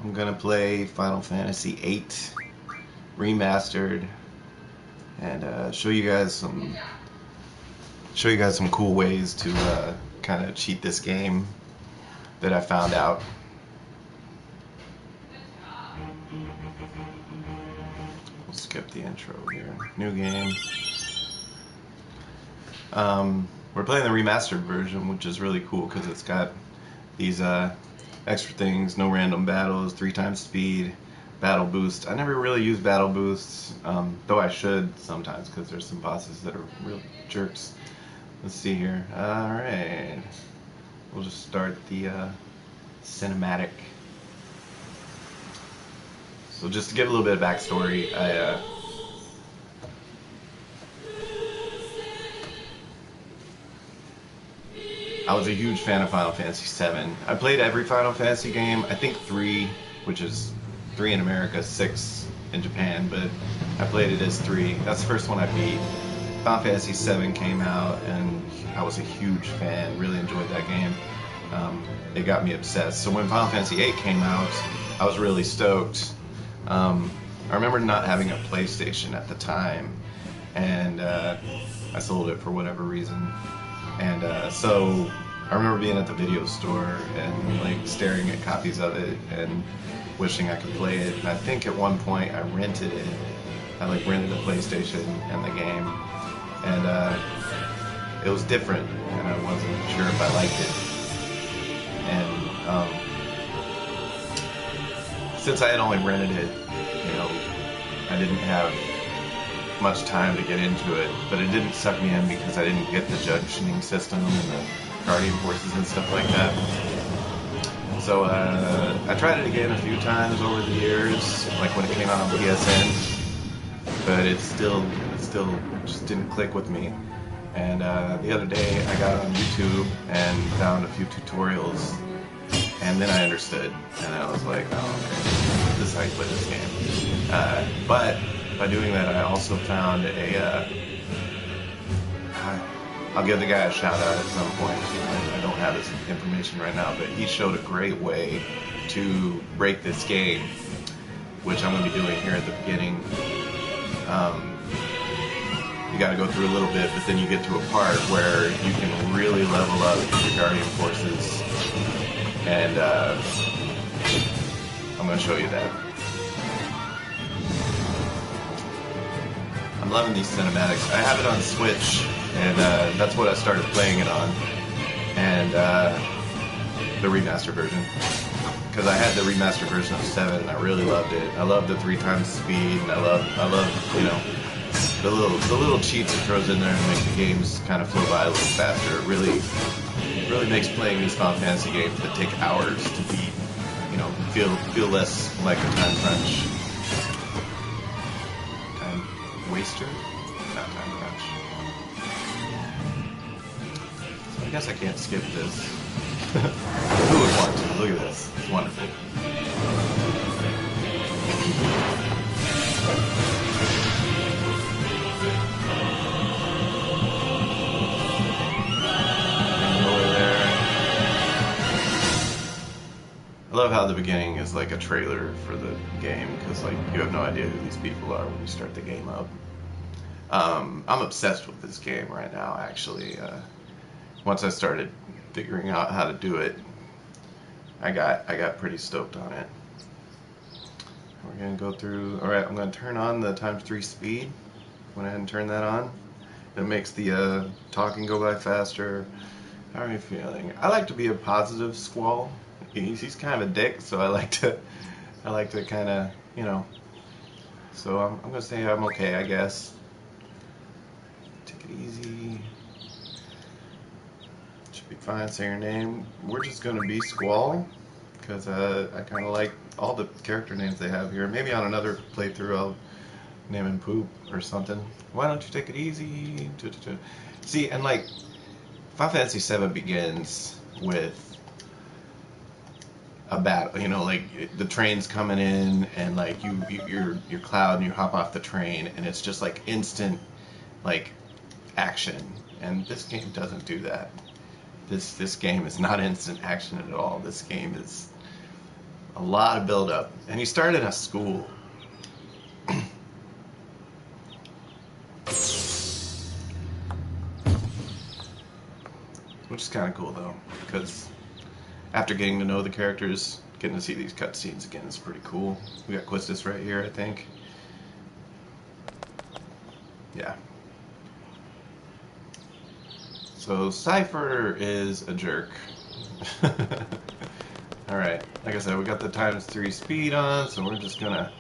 I'm gonna play Final Fantasy VIII remastered and show you guys some cool ways to kind of cheat this game that I found out. We'll skip the intro here. New game. We're playing the remastered version, which is really cool because it's got these extra things: no random battles, 3 times speed, battle boost. I never really use battle boosts, though I should sometimes because there's some bosses that are real jerks. Let's see here. Alright. We'll just start the cinematic. So just to give a little bit of backstory, I was a huge fan of Final Fantasy VII. I played every Final Fantasy game. I think 3, which is 3 in America, 6 in Japan, but I played it as 3. That's the first one I beat. Final Fantasy VII came out, and I was a huge fan. Really enjoyed that game. It got me obsessed. So when Final Fantasy VIII came out, I was really stoked. I remember not having a PlayStation at the time, and I sold it for whatever reason. And so I remember being at the video store and like staring at copies of it and wishing I could play it. And I think at one point I rented it. I like rented a PlayStation and the game, and it was different, and I wasn't sure if I liked it. And since I had only rented it, I didn't have much time to get into it, but it didn't suck me in because I didn't get the judging system and the Guardian Forces and stuff like that. So I tried it again a few times over the years, like when it came out on PSN, but it still just didn't click with me. And the other day I got on YouTube and found a few tutorials, and then I understood, and I was like, oh, okay, this is how you play this game. But by doing that, I also found I'll give the guy a shout out at some point. I don't have his information right now, but he showed a great way to break this game, which I'm going to be doing here at the beginning. You got to go through a little bit, but then you get to a part where you can really level up your Guardian Forces, and I'm going to show you that. I'm loving these cinematics. I have it on Switch, and that's what I started playing it on, and the remastered version, because I had the remastered version of 7 and I really loved it. I love the 3 times speed, and I love the little cheats it throws in there and make the games kind of flow by a little faster. It really makes playing these Final Fantasy games that take hours to beat, feel less like a time crunch. Waster? Not time crunch. So I guess I can't skip this. Who would want to? Look at this. It's wonderful. I love how the beginning is like a trailer for the game, because like you have no idea who these people are when you start the game up. I'm obsessed with this game right now, actually. Once I started figuring out how to do it, I got pretty stoked on it. We're gonna go through. All right, I'm gonna turn on the ×3 speed. Went ahead and turn that on. It makes the talking go by faster. How are you feeling? I like to be a positive Squall. He's kind of a dick, so I like to kind of, So I'm gonna say I'm okay, I guess. Take it easy. Should be fine. Say your name. We're just gonna be Squall, because I kind of like all the character names they have here. Maybe on another playthrough I'll name him Poop or something. Why don't you take it easy? See, and like Final Fantasy VII begins with a battle, like the train's coming in, and like you're Cloud and you hop off the train, and it's just like instant like action, and this game doesn't do that. This game is not instant action at all. This game is A lot of build up. And you start in a school. Which is kind of cool though, because after getting to know the characters, getting to see these cutscenes again is pretty cool. We got Quistis right here, I think. Yeah. So Cypher is a jerk. Alright, like I said, we got the ×3 speed on, so we're just gonna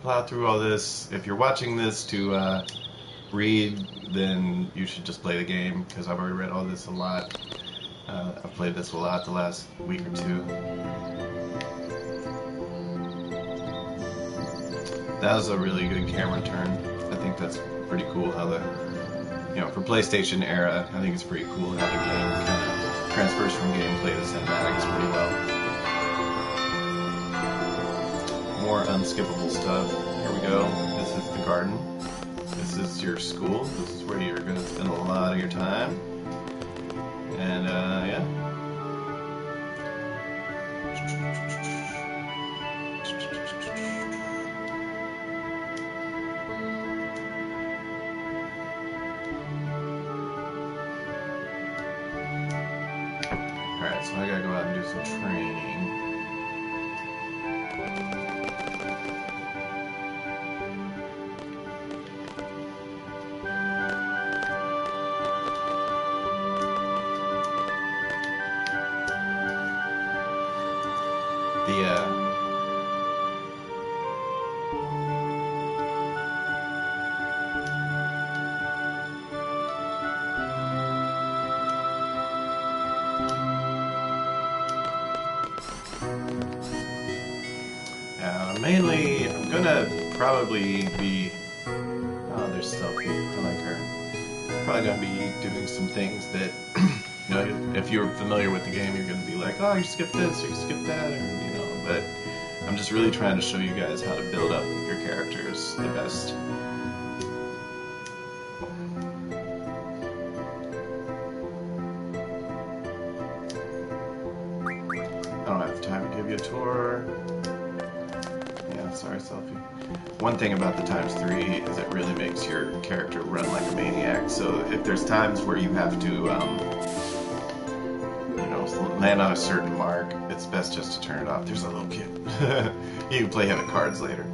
plow through all this. If you're watching this to read, then you should just play the game, because I've already read all this a lot. I've played this a lot the last week or two. That was a really good camera turn. I think that's pretty cool how the, for PlayStation era, I think it's pretty cool how the game kind of transfers from gameplay to cinematics pretty well. More unskippable stuff. Here we go. This is the garden. This is your school. This is where you're going to spend a lot of your time. And, yeah. Alright, so I gotta go out and do some training. Mainly, I'm gonna probably be... Oh, there's Selphie. I like her. Probably gonna be doing some things that, if you're familiar with the game, you're gonna be like, oh, you skip this, or you skip that, or, but I'm just really trying to show you guys how to build up your characters the best. I don't have time to give you a tour. Sorry, Selphie. One thing about the ×3 is it really makes your character run like a maniac. So if there's times where you have to, land on a certain mark, it's best just to turn it off. There's a little kid. You can play him at cards later.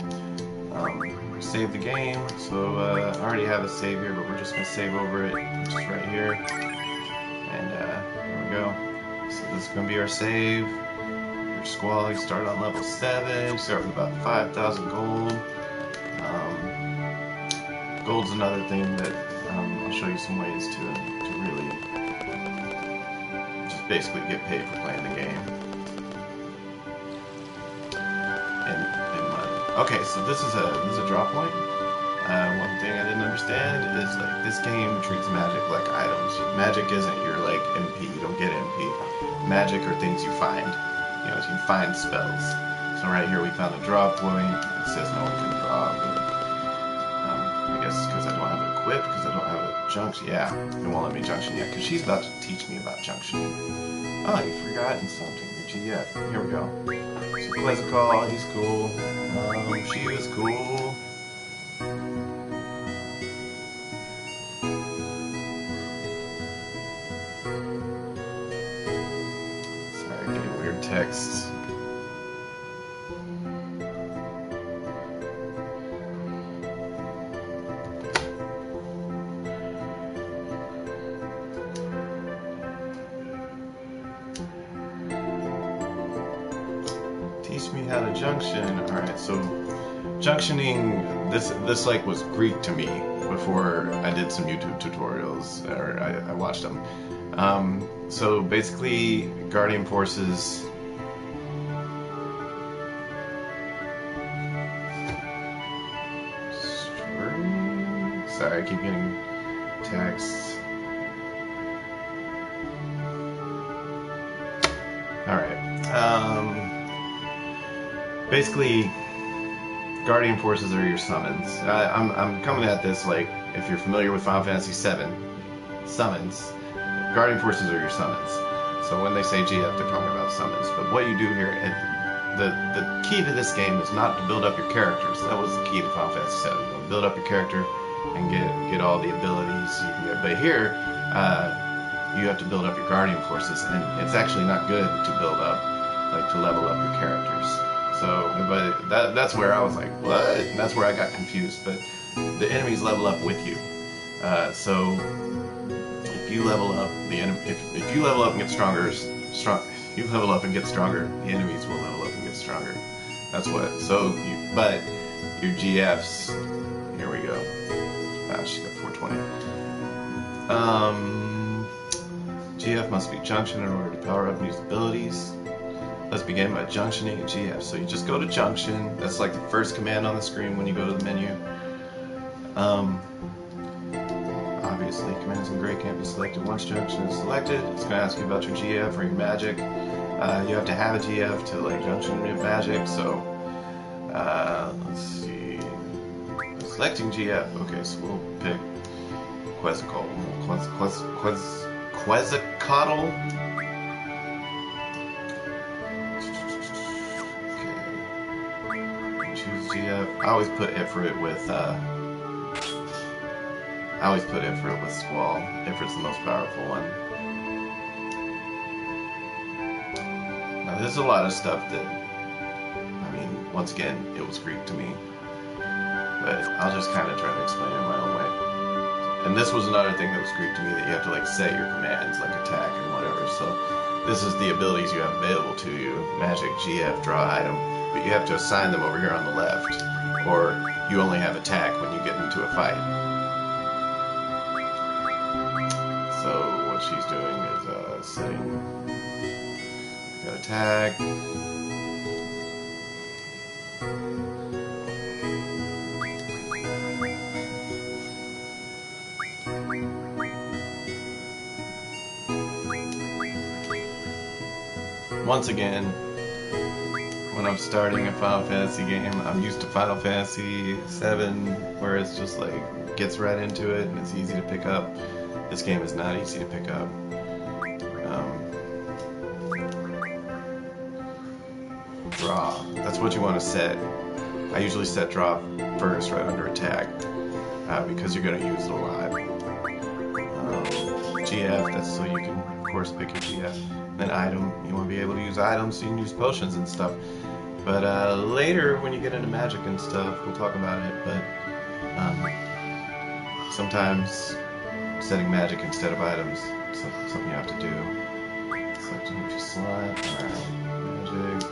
Save the game. So I already have a save here, but we're just gonna save over it, just right here. And there we go. So this is gonna be our save. Squall, you start on level 7, you start with about 5,000 gold. Gold's another thing that I'll show you some ways to really just basically get paid for playing the game. In money. Okay, so this is a drop point. One thing I didn't understand is like this game treats magic like items. Magic isn't your like MP, you don't get MP. Magic are things you find. You can find spells. So right here we found a draw point. It says no one can draw, but I guess it's because I don't have it equipped, because I don't have a junction. Yeah, it won't let me junction yet, because she's about to teach me about junctioning. Oh, you've forgotten something, did you? Yeah, here we go. So Quetzalcoatl, he's cool. She was cool. Texts. Teach me how to junction. Alright, so junctioning, this like was Greek to me before I did some YouTube tutorials, or I watched them. So basically, Guardian Forces. Sorry, I keep getting texts. Alright. Basically, Guardian Forces are your summons. I'm coming at this like, if you're familiar with Final Fantasy VII, summons. Guardian Forces are your summons. So when they say GF, they're talking about summons. But what you do here, the key to this game is not to build up your characters. That was the key to Final Fantasy VII. You build up your character and get all the abilities you can get. But here, you have to build up your Guardian forces, and it's actually not good to build up, like to level up your characters. So, but that's where I was like, what? And that's where I got confused. But the enemies level up with you. So if you level up, if you level up and get stronger, you level up and get stronger, the enemies will level up and get stronger. That's what. So, but your GFs. Here we go. Wow, she got 420. GF must be junction in order to power up and use abilities. Let's begin by junctioning a GF. So you just go to junction. That's like the first command on the screen when you go to the menu. Obviously, commands in gray can't be selected once junction is selected. It's going to ask you about your GF or your magic. You have to have a GF to like junction your magic. So let's see. Selecting GF. Okay, so we'll pick Quetzalcoatl. Quetzalcoatl. Okay. Choose GF. I always put Ifrit with Squall. Ifrit's the most powerful one. Now there's a lot of stuff that, I mean, once again, it was Greek to me. But I'll just kind of try to explain it in my own way. And this was another thing that was Greek to me, that you have to like set your commands, like attack and whatever. So this is the abilities you have available to you: magic, GF, draw item. But you have to assign them over here on the left, or you only have attack when you get into a fight. So what she's doing is setting. Got attack. Once again, when I'm starting a Final Fantasy game, I'm used to Final Fantasy VII, where it's just like gets right into it and it's easy to pick up. This game is not easy to pick up. Draw. That's what you want to set. I usually set draw first, right under attack, because you're going to use it a lot. GF, that's so you can, of course, pick your GF. Then item, you want to be able to use items, so you can use potions and stuff. But later, when you get into magic and stuff, we'll talk about it. But sometimes setting magic instead of items is something you have to do. Select empty slot. Alright, magic.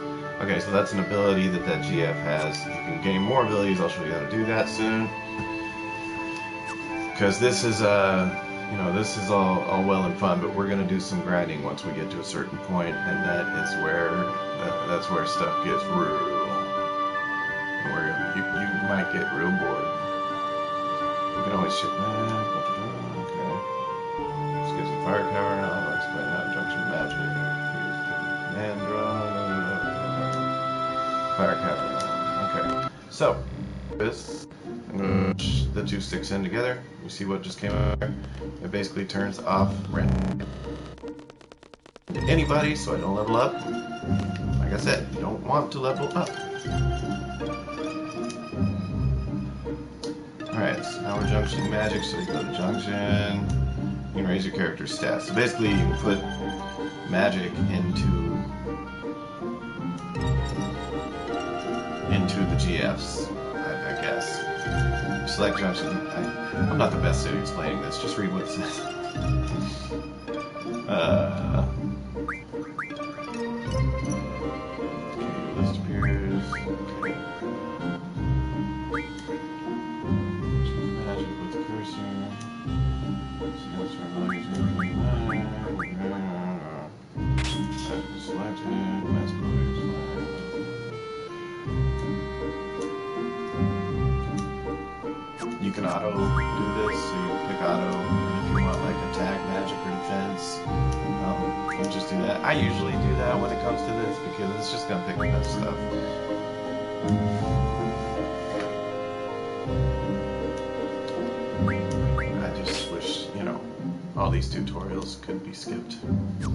Okay, so that's an ability that GF has. You can gain more abilities. I'll show you how to do that soon. Because this is you know, this is all well and fun, but we're gonna do some grinding once we get to a certain point, and that's where stuff gets real. And you might get real bored. You can always ship back. Okay. This gives a fire cover. Now I'll explain how junction magic. Use the command draw. Fire cover. Okay. So this. The two sticks in together. You see what just came out there? It basically turns off random anybody, so I don't level up. Like I said, you don't want to level up. Alright, so now we're junctioning magic, so you go to junction. You can raise your character's stats. So basically you can put magic into the GFs, I guess. Select junction. I'm not the best at explaining this. Just read what it says. Okay, list appears. Okay. Magic with the cursor. Selected. Mask colors. You can auto do this, so you pick auto, and if you want like attack, magic, or defense, you just do that. I usually do that when it comes to this because it's just gonna pick the best stuff. I just wish, you know, all these tutorials could be skipped. You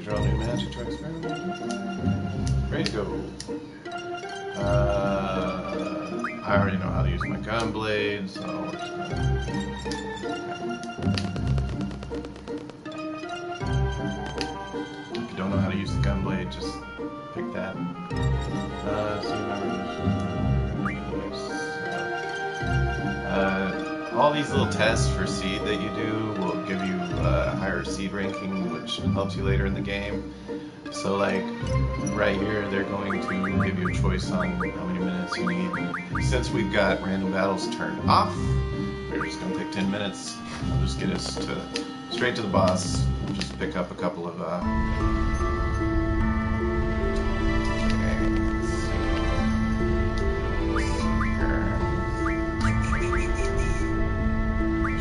draw new magic to experiment. go. I already know how to use my gun blade, so we're just gonna... If you don't know how to use the gun blade, just pick that. All these little tests for seed that you do will give you a higher seed ranking, which helps you later in the game. So like right here, they're going to give you a choice on how many minutes you need. Since we've got random battles turned off, we're just going to pick 10 minutes. We'll just get us straight to the boss. We'll just pick up a couple of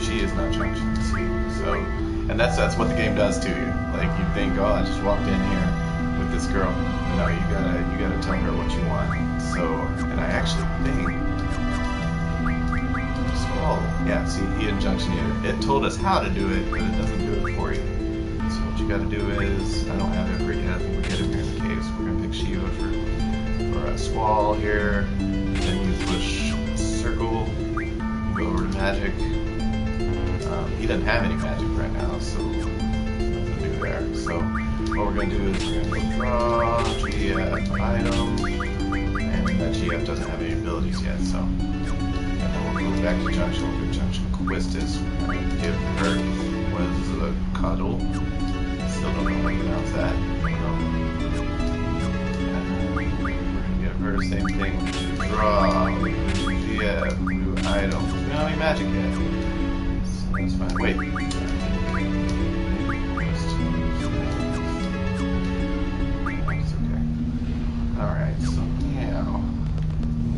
she is not junction C. So, and that's what the game does to you. Like you think, oh, I just walked in here with this girl. No, you gotta tell her what you want. So, and I actually think, oh yeah, see, he in junction here. It told us how to do it, but it doesn't do it for you. So what you gotta do is, I don't have it yet. I think we get him here in the cave. So we're gonna pick Shiva for a squall here. Then you push circle. You go over to magic. He doesn't have any magic right now, so nothing to do there. So what we're going to do is we're going to draw GF item, and that GF doesn't have any abilities yet, so and then we'll go back to junction. We'll do junction Quistis. We're going to give her was a cuddle. Still don't know how to pronounce that. And we're going to give her the same thing. Draw GF new item. We don't have any magic yet. That's fine. Wait. It's okay. Alright, so now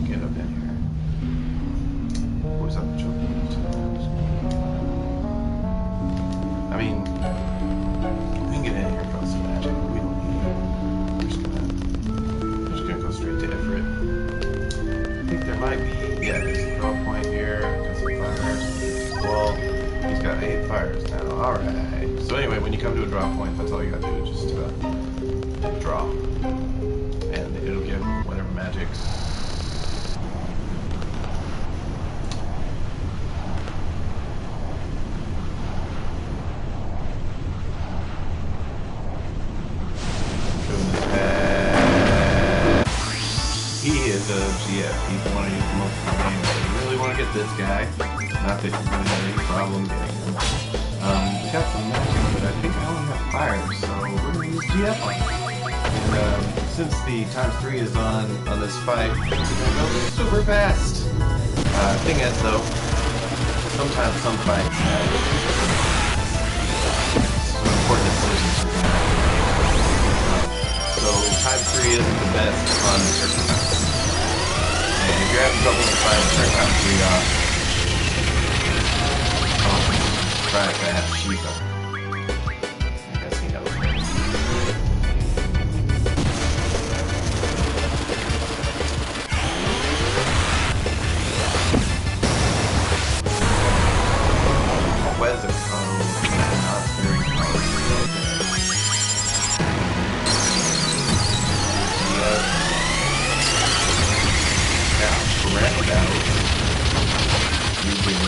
get up in here. Where's that jump? I mean, we can get in here and draw some magic. We don't need it. We're just gonna go straight to Ifrit. I think there might be, yeah, there's a draw point here. Got some fires. Wall. He's got 8 fires now. Alright. So anyway, when you come to a draw point, that's all you gotta do, just draw. And it'll give whatever magic. He is a GF. He's the one who uses the most of the game. So you really want to get this guy. Not that you really have any problem getting him. He's got some magic, but I think I only have fire, so we're going to use GF on him. And since the ×3 is on this fight, it's going to go super fast. Thing is, though, sometimes some fights have some important decisions. So ×3 isn't the best on certain times. And if you're having trouble with fighting, turn ×3 off. Try to have Shiva. I guess he knows me. Where's it? Not very powerful. Now, random battles. You bring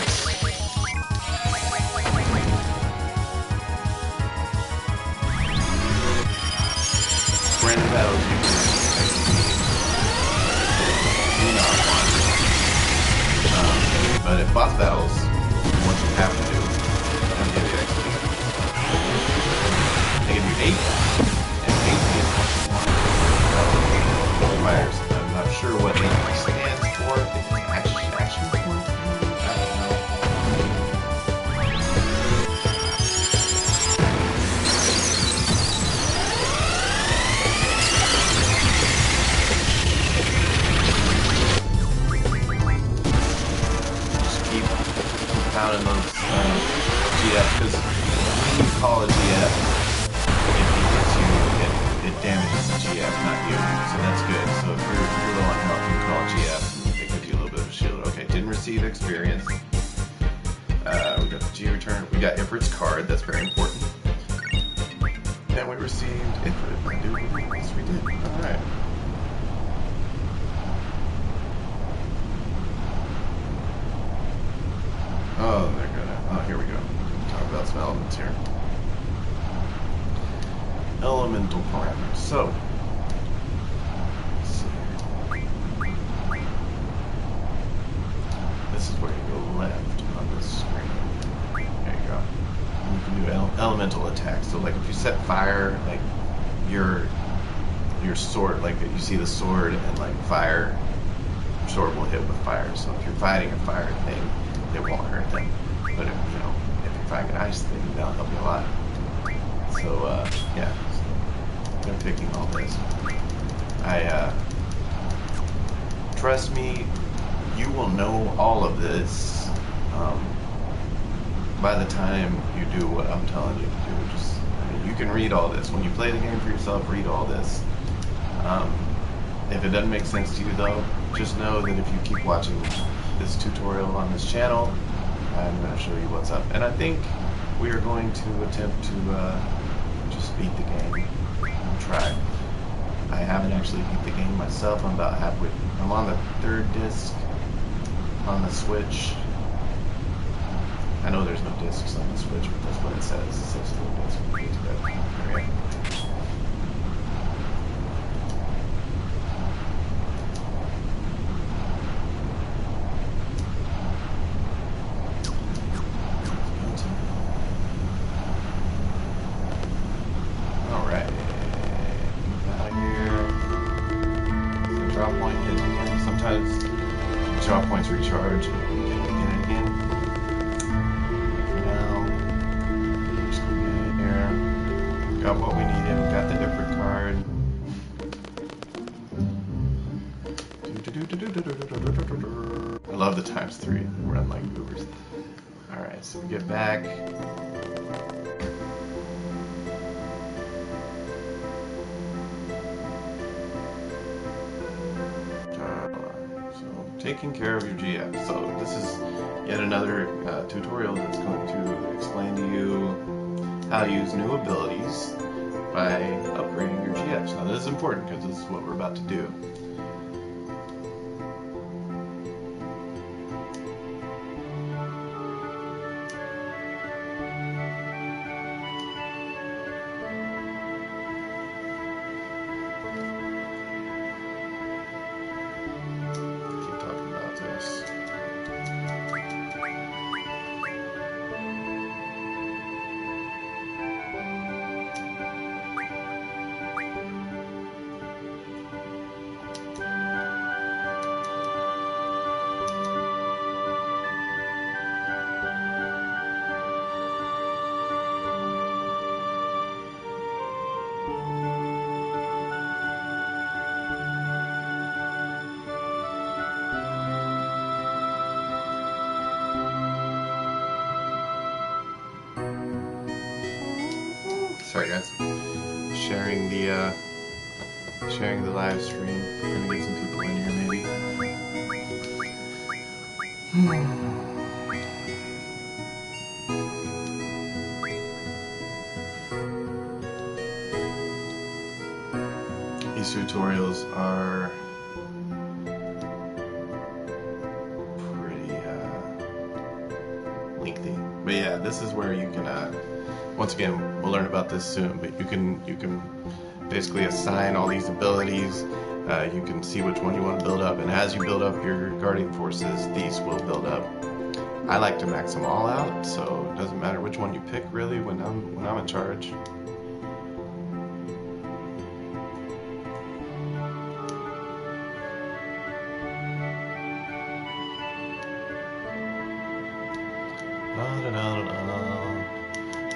random battles you do not want. But if boss battles, what you have to do, they'll give you XP. They give you 8, and 8 is what you want. Fires. I'm not sure what 8 stands for. It's action point? I don't know. Pounding those GF, because when you call a GF, if he hits you, it damages the GF, not you. So that's good. So if you're low on health, you call a GF, it gives you a little bit of a shield. Okay, didn't receive experience. We got the G return. We got Ifrit's card. That's very important. And we received Ifrit. Yes, we did. All right. So, let's see. This is where you go left on this screen. There you go. And you can do elemental attacks. So, like if you set fire, like your sword, like you see the sword and like fire, your sword will hit with fire. So if you're fighting a fire thing, it won't hurt them. But if you're fighting an ice thing, that'll help you a lot. So yeah. I'm picking all this. Trust me, you will know all of this by the time you do what I'm telling you to do. You can read all this. When you play the game for yourself, read all this. If it doesn't make sense to you though, just know that if you keep watching this tutorial on this channel, I'm going to show you what's up. And I think we are going to attempt to just beat the game. Try. I haven't actually beat the game myself. I'm about halfway. I'm on the 3rd disc on the Switch. I know there's no discs on the Switch, but that's what it says. It says 4 discs. There we go. Draw points recharge and you can get it again. For now, just gonna get it here. Got what we needed, got the different card. I love the ×3. They run like goobers. Alright, so we get back. Taking care of your GF. So this is yet another tutorial that's going to explain to you how to use new abilities by upgrading your GFs. Now this is important because this is what we're about to do. Sorry guys, sharing the live stream. Trying to get some people in here maybe. These tutorials are pretty lengthy, but yeah, this is where you can. Once again, we'll learn about this soon, but you can basically assign all these abilities. You can see which one you want to build up, and as you build up your guardian forces, these will build up. I like to max them all out, so it doesn't matter which one you pick really when I'm in charge.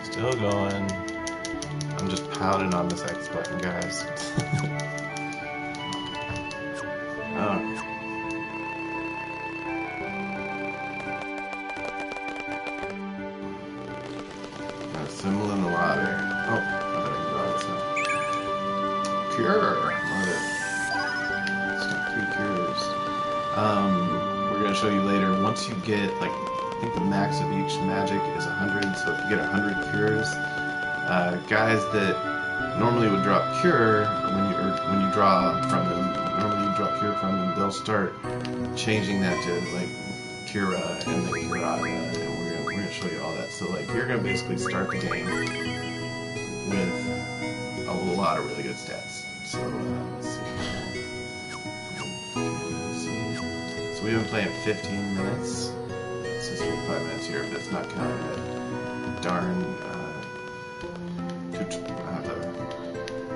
Still going. I'm just pounding on this X button, guys. Assembling the ladder. Oh, I better draw this now. Cure. Love it. Stop 3 cures. We're gonna show you later. Once you get like. I think the max of each magic is 100, so if you get 100 cures, guys that normally would drop cure when you draw from them, normally you drop cure from them, they'll start changing that to like Kira and then Kirata, and we're gonna show you all that. So like you're gonna basically start the game with a lot of really good stats. So let's see. So we've been playing 15 minutes. It says 25 minutes here, but it's not counting the darn the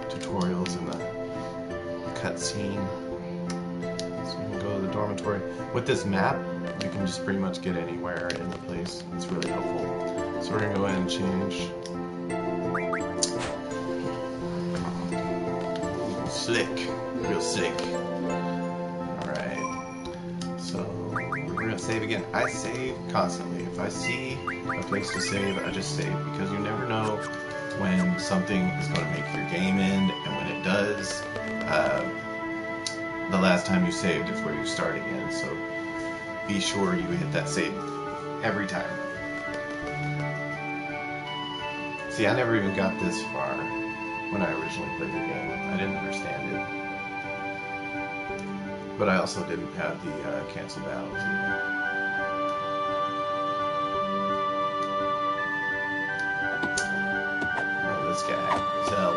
tutorials and the cutscene. So we can go to the dormitory. With this map, you can just pretty much get anywhere in the place. It's really helpful. So we're gonna go ahead and change. Slick, real slick. Alright, so we're gonna save again. I save constantly. If I see a place to save, I just save, because you never know when something is gonna make your game end, and when it does, the last time you saved is where you start again, so be sure you hit that save every time. See, I never even got this far when I originally played the game. I didn't understand it. But I also didn't have the cancel battles either. Oh, this guy, Zell.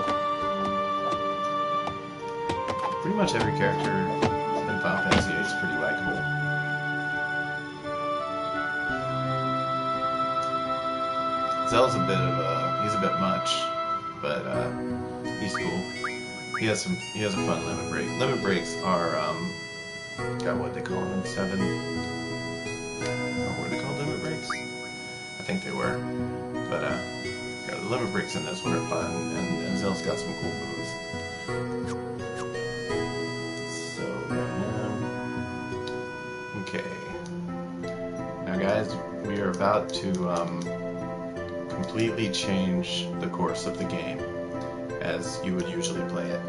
Pretty much every character in Final Fantasy VIII is pretty likable. Zell's a bit of a, he's a bit much, but he's cool. He has a fun limit break. Limit breaks are got what they call them, 7. What were they called, limit breaks? I think they were. But yeah, the limit breaks in this one are fun, and Zell's got some cool moves. So okay. Now guys, we are about to completely change the course of the game as you would usually play it.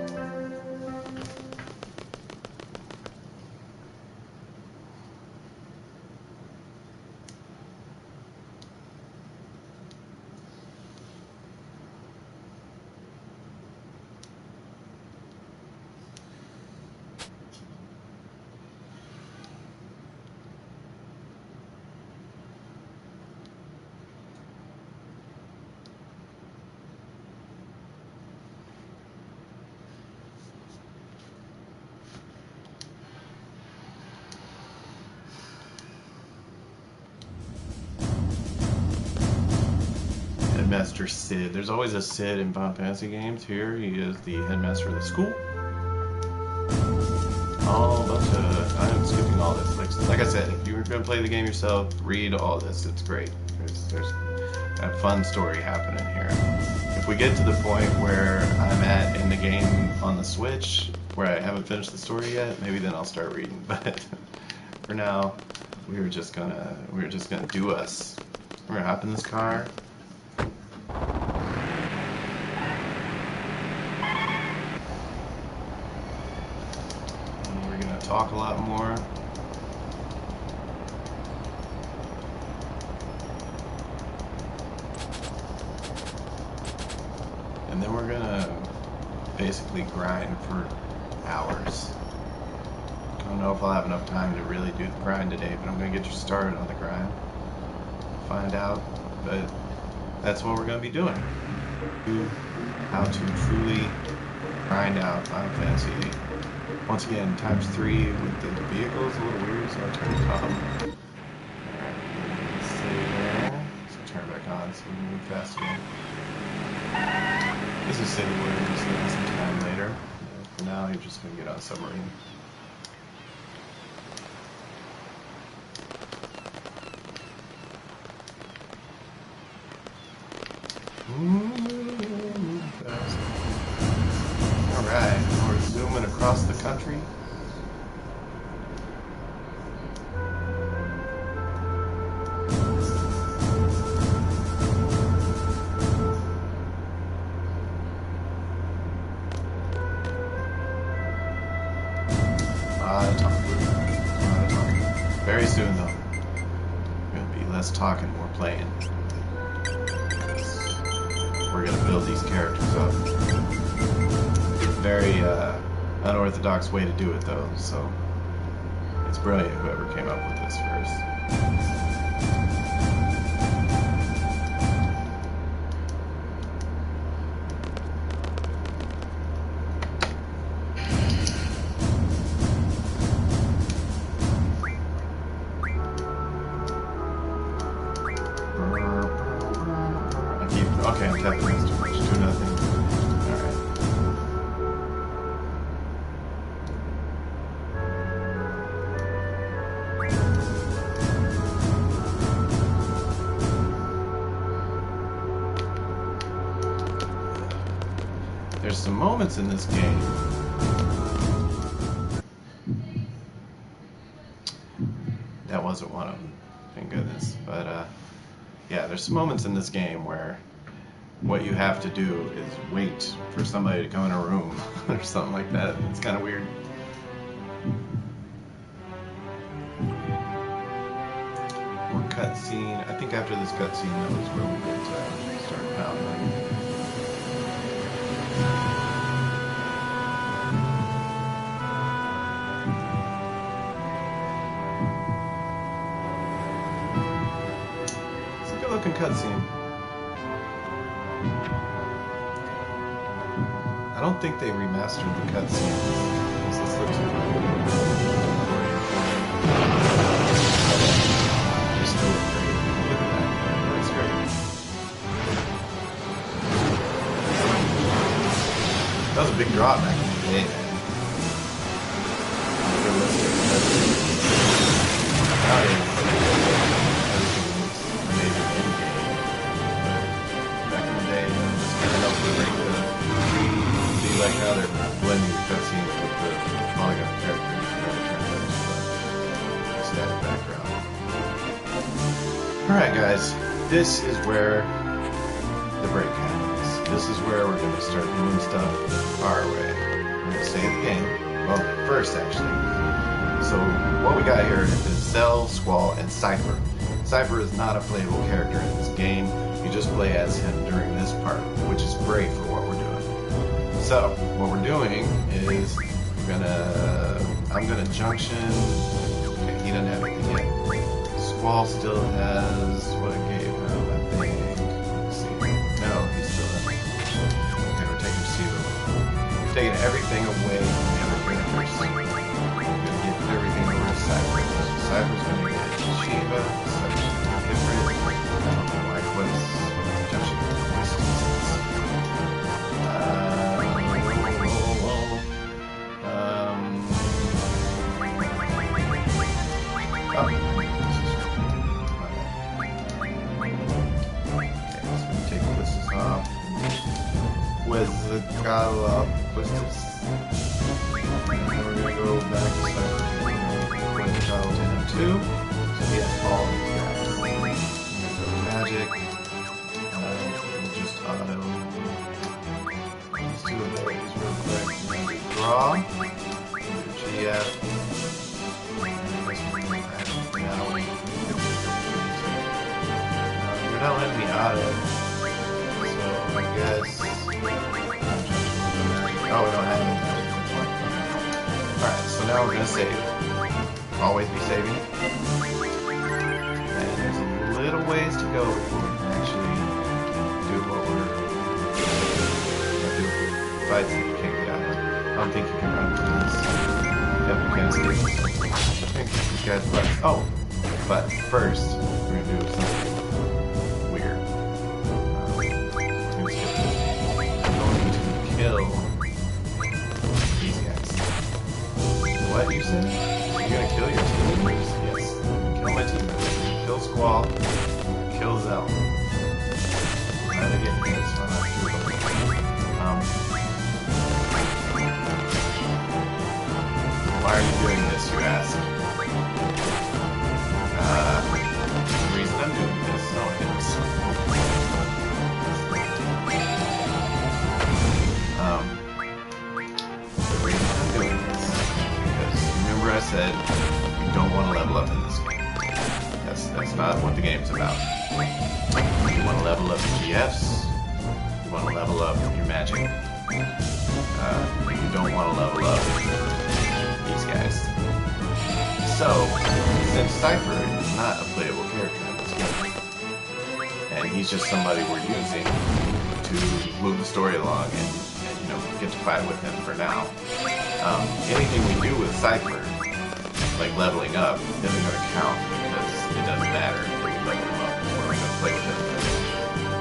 Headmaster Cid. There's always a Cid in Final Fantasy games. Here he is the headmaster of the school. I'm skipping all this. Like I said, if you're going to play the game yourself, read all this. It's great. There's a fun story happening here. If we get to the point where I'm at in the game on the Switch, where I haven't finished the story yet, maybe then I'll start reading. But for now, we're just gonna do us. We're gonna hop in this car. Talk a lot more. And then we're gonna basically grind for hours. I don't know if I'll have enough time to really do the grind today, but I'm gonna get you started on the grind. Find out, but that's what we're gonna be doing. How to truly grind out Final Fantasy VIII. Once again, ×3 with the vehicles, a little weird, so I turn it on. Alright, stay there. So turn it back on so we can move fast again. This is City where we're spending some time later. For now, you're just going to get on a submarine. Move fast. Alright, we're zooming across the country. Very soon though. Gonna be less talking, more playing. We're gonna build these characters up. Very unorthodox way to do it though, so it's brilliant whoever came up with this first. some moments in this game. That wasn't one of them, thank goodness. But yeah, there's some moments in this game where what you have to do is wait for somebody to come in a room or something like that. It's kind of weird. More cutscene. I think after this cutscene, that was where we get to start pounding. It's a good looking cutscene. I don't think they remastered the cutscenes. This looks good. They still look great. Look at that. That looks great. That was a big draw back in the day, man. Realistic. Nowadays, everything looks amazing in game. But back in the day, this kind of helped to bring the 3D. Like how they're blending the cutscenes with the polygon characters, you know, turn those to a static background. Alright guys, this is where the break happens. This is where we're going to start doing stuff our way. We're going to save the game. Well, first actually. So what we got here is Zell, Squall, and Cypher. Cypher is not a playable character in this game. You just play as him during this part, which is great for what we're doing. So, what we're doing is I'm gonna junction. Okay, he doesn't have anything yet. Squall still has what I gave him, I think. Let's see. No, he still has. Okay, we're taking Siva. We're taking everything away from the other characters. We're gonna get everything over to Cypher. Cypher's gonna get Shiva, Cypher's gonna get Ifrit. I don't know why Quest junction Quest. Galactus. We're gonna go back to Cypher 2. So he has all these guys. We're gonna go magic. We'll just auto these two abilities real quick. Draw. GF. You're not letting me auto. So I guess. Oh, we don't have any. Alright, so now we're going to save. Always be saving. And there's a little ways to go before we can actually do what we're going to do. Fights that you can't get out of. I don't think you can run from this. Yep, you can't escape. I think these guys butt. Oh! But first, we're going to do something weird. I'm going to kill what you said? You're gonna kill your teammates? Yes. Kill my teammates. Kill Squall. Kill Zell. I'm trying to get hits, so I'm not doing them. Why are you doing this, you ask? The reason I'm doing this, I'll hit this. The reason I'm doing this, remember I said you don't want to level up in this game. That's not what the game's about. You want to level up your GFs. You want to level up your magic. You don't want to level up these guys. So, since Cypher is not a playable character in this game, and he's just somebody we're using to move the story along and you know, get to fight with him for now. Anything we do with Cypher, like leveling up, isn't going to count because it doesn't matter if we level him up. We're going to play with him for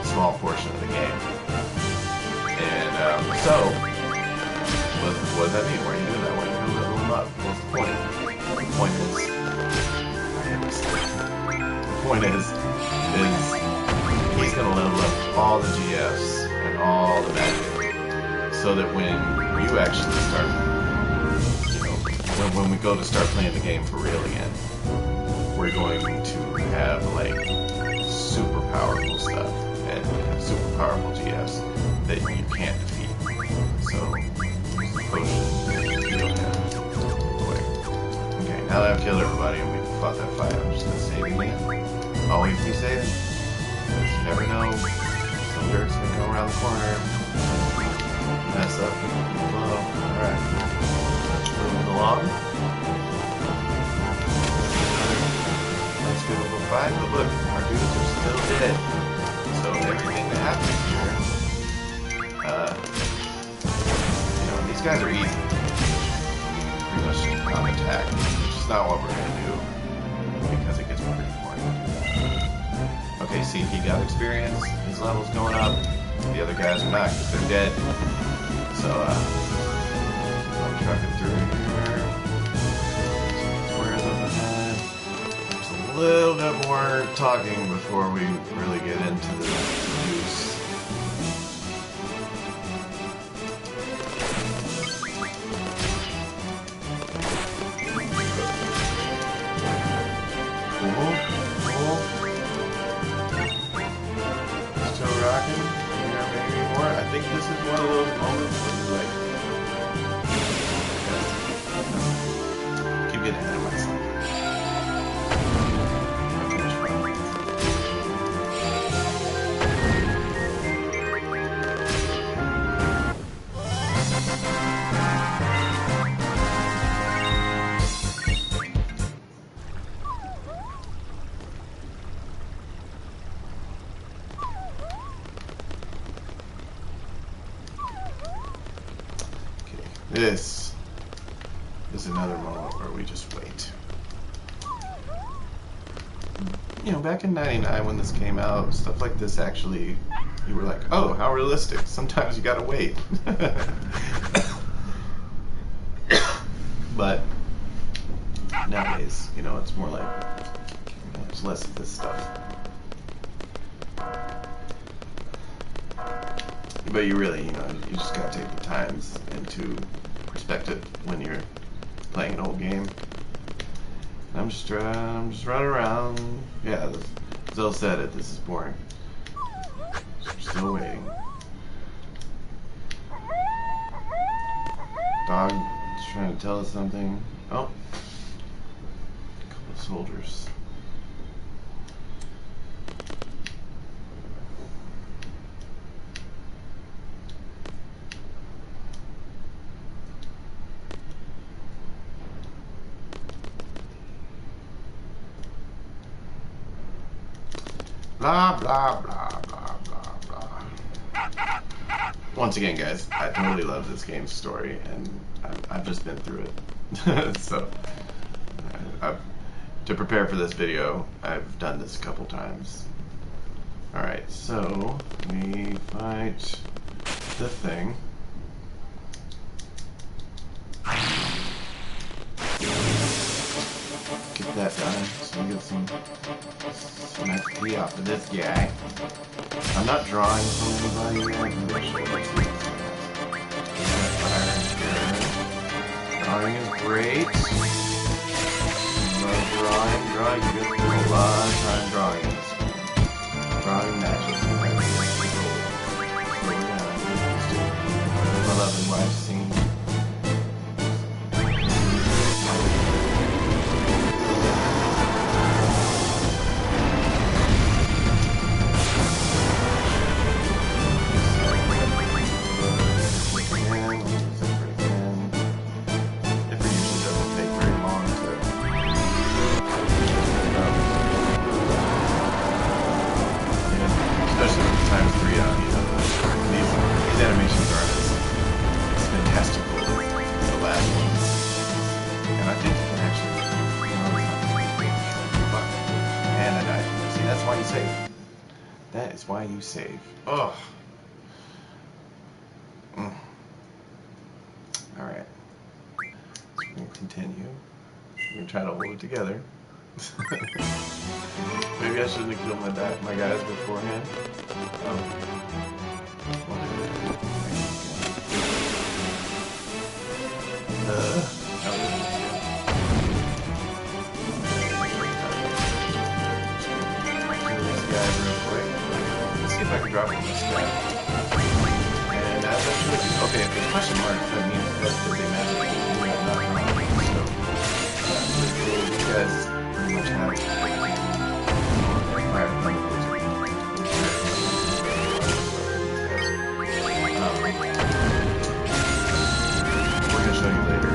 a small portion of the game. And so, what does that mean? Why are you doing that? Why are you going to level him up? What's the point? The point is he's going to level up all the GFs and all the magic so that when you actually start, when we go to start playing the game for real again, we're going to have like super powerful stuff and super powerful GFs that you can't defeat. So, potion, heal him quick. Okay, now that I've killed everybody and we've fought that fight, I'm just gonna save again. Always be saving. Because you never know. Some jerk's gonna go around the corner. Mess up. Whoa. Alright. Moving along. Let's do a little fight. But look, our dudes are still dead. So everything that happens here, these guys are easy. Pretty much on attack. Which is not what we're gonna do. Because it gets pretty boring. Okay, see, he got experience. His level's going up. The other guys are not because they're dead. So, I'm trucking through here. Squares up ahead. Just a little bit more talking before we really get into the juice. Cool. Still rocking. Maybe more. I think this is one of those moments when you're like, keep getting ahead of myself. This is another moment where we just wait. You know, back in '99 when this came out, stuff like this actually, you were like, oh, how realistic. Sometimes you gotta wait. But nowadays, it's more like, there's less of this stuff. But you really, you just gotta take the times into perspective when you're playing an old game. I'm just running around. Yeah, Zell said it. This is boring. So we're still waiting. Dog is trying to tell us something. Oh, a couple of soldiers. Blah, blah, blah, blah, blah, blah. Once again, guys, I totally love this game's story, and I've just been through it. So, to prepare for this video, I've done this a couple times. Alright, so, we fight the thing. Get that done, so we get some XP off of this guy. I'm not drawing from anybody yet. Drawing is great. Love drawing. Drawing, you get a lot of time drawing in this game. Drawing matches. So we're gonna do my lovely wife scene. That is why you save. Ugh. Alright. We'll continue. We're gonna try to hold it together. Maybe I shouldn't have killed my guys beforehand. dropping this guy. And as I showed you, okay, if there's question marks, that means that's because they magically do have not wrong. So, you guys pretty much have private numbers. We're going to show you later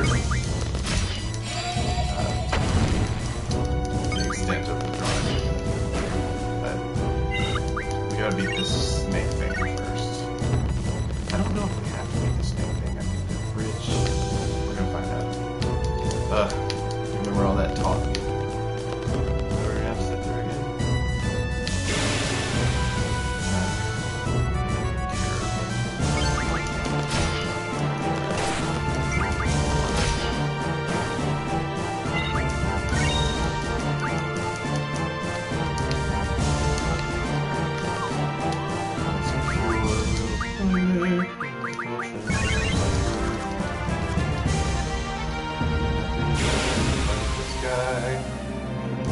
the extent of the drawing. But we gotta beat this snake thing first. I don't know if we have to beat the snake thing. I think the bridge. We're gonna find out. Remember all that talking? We're gonna have to sit there again.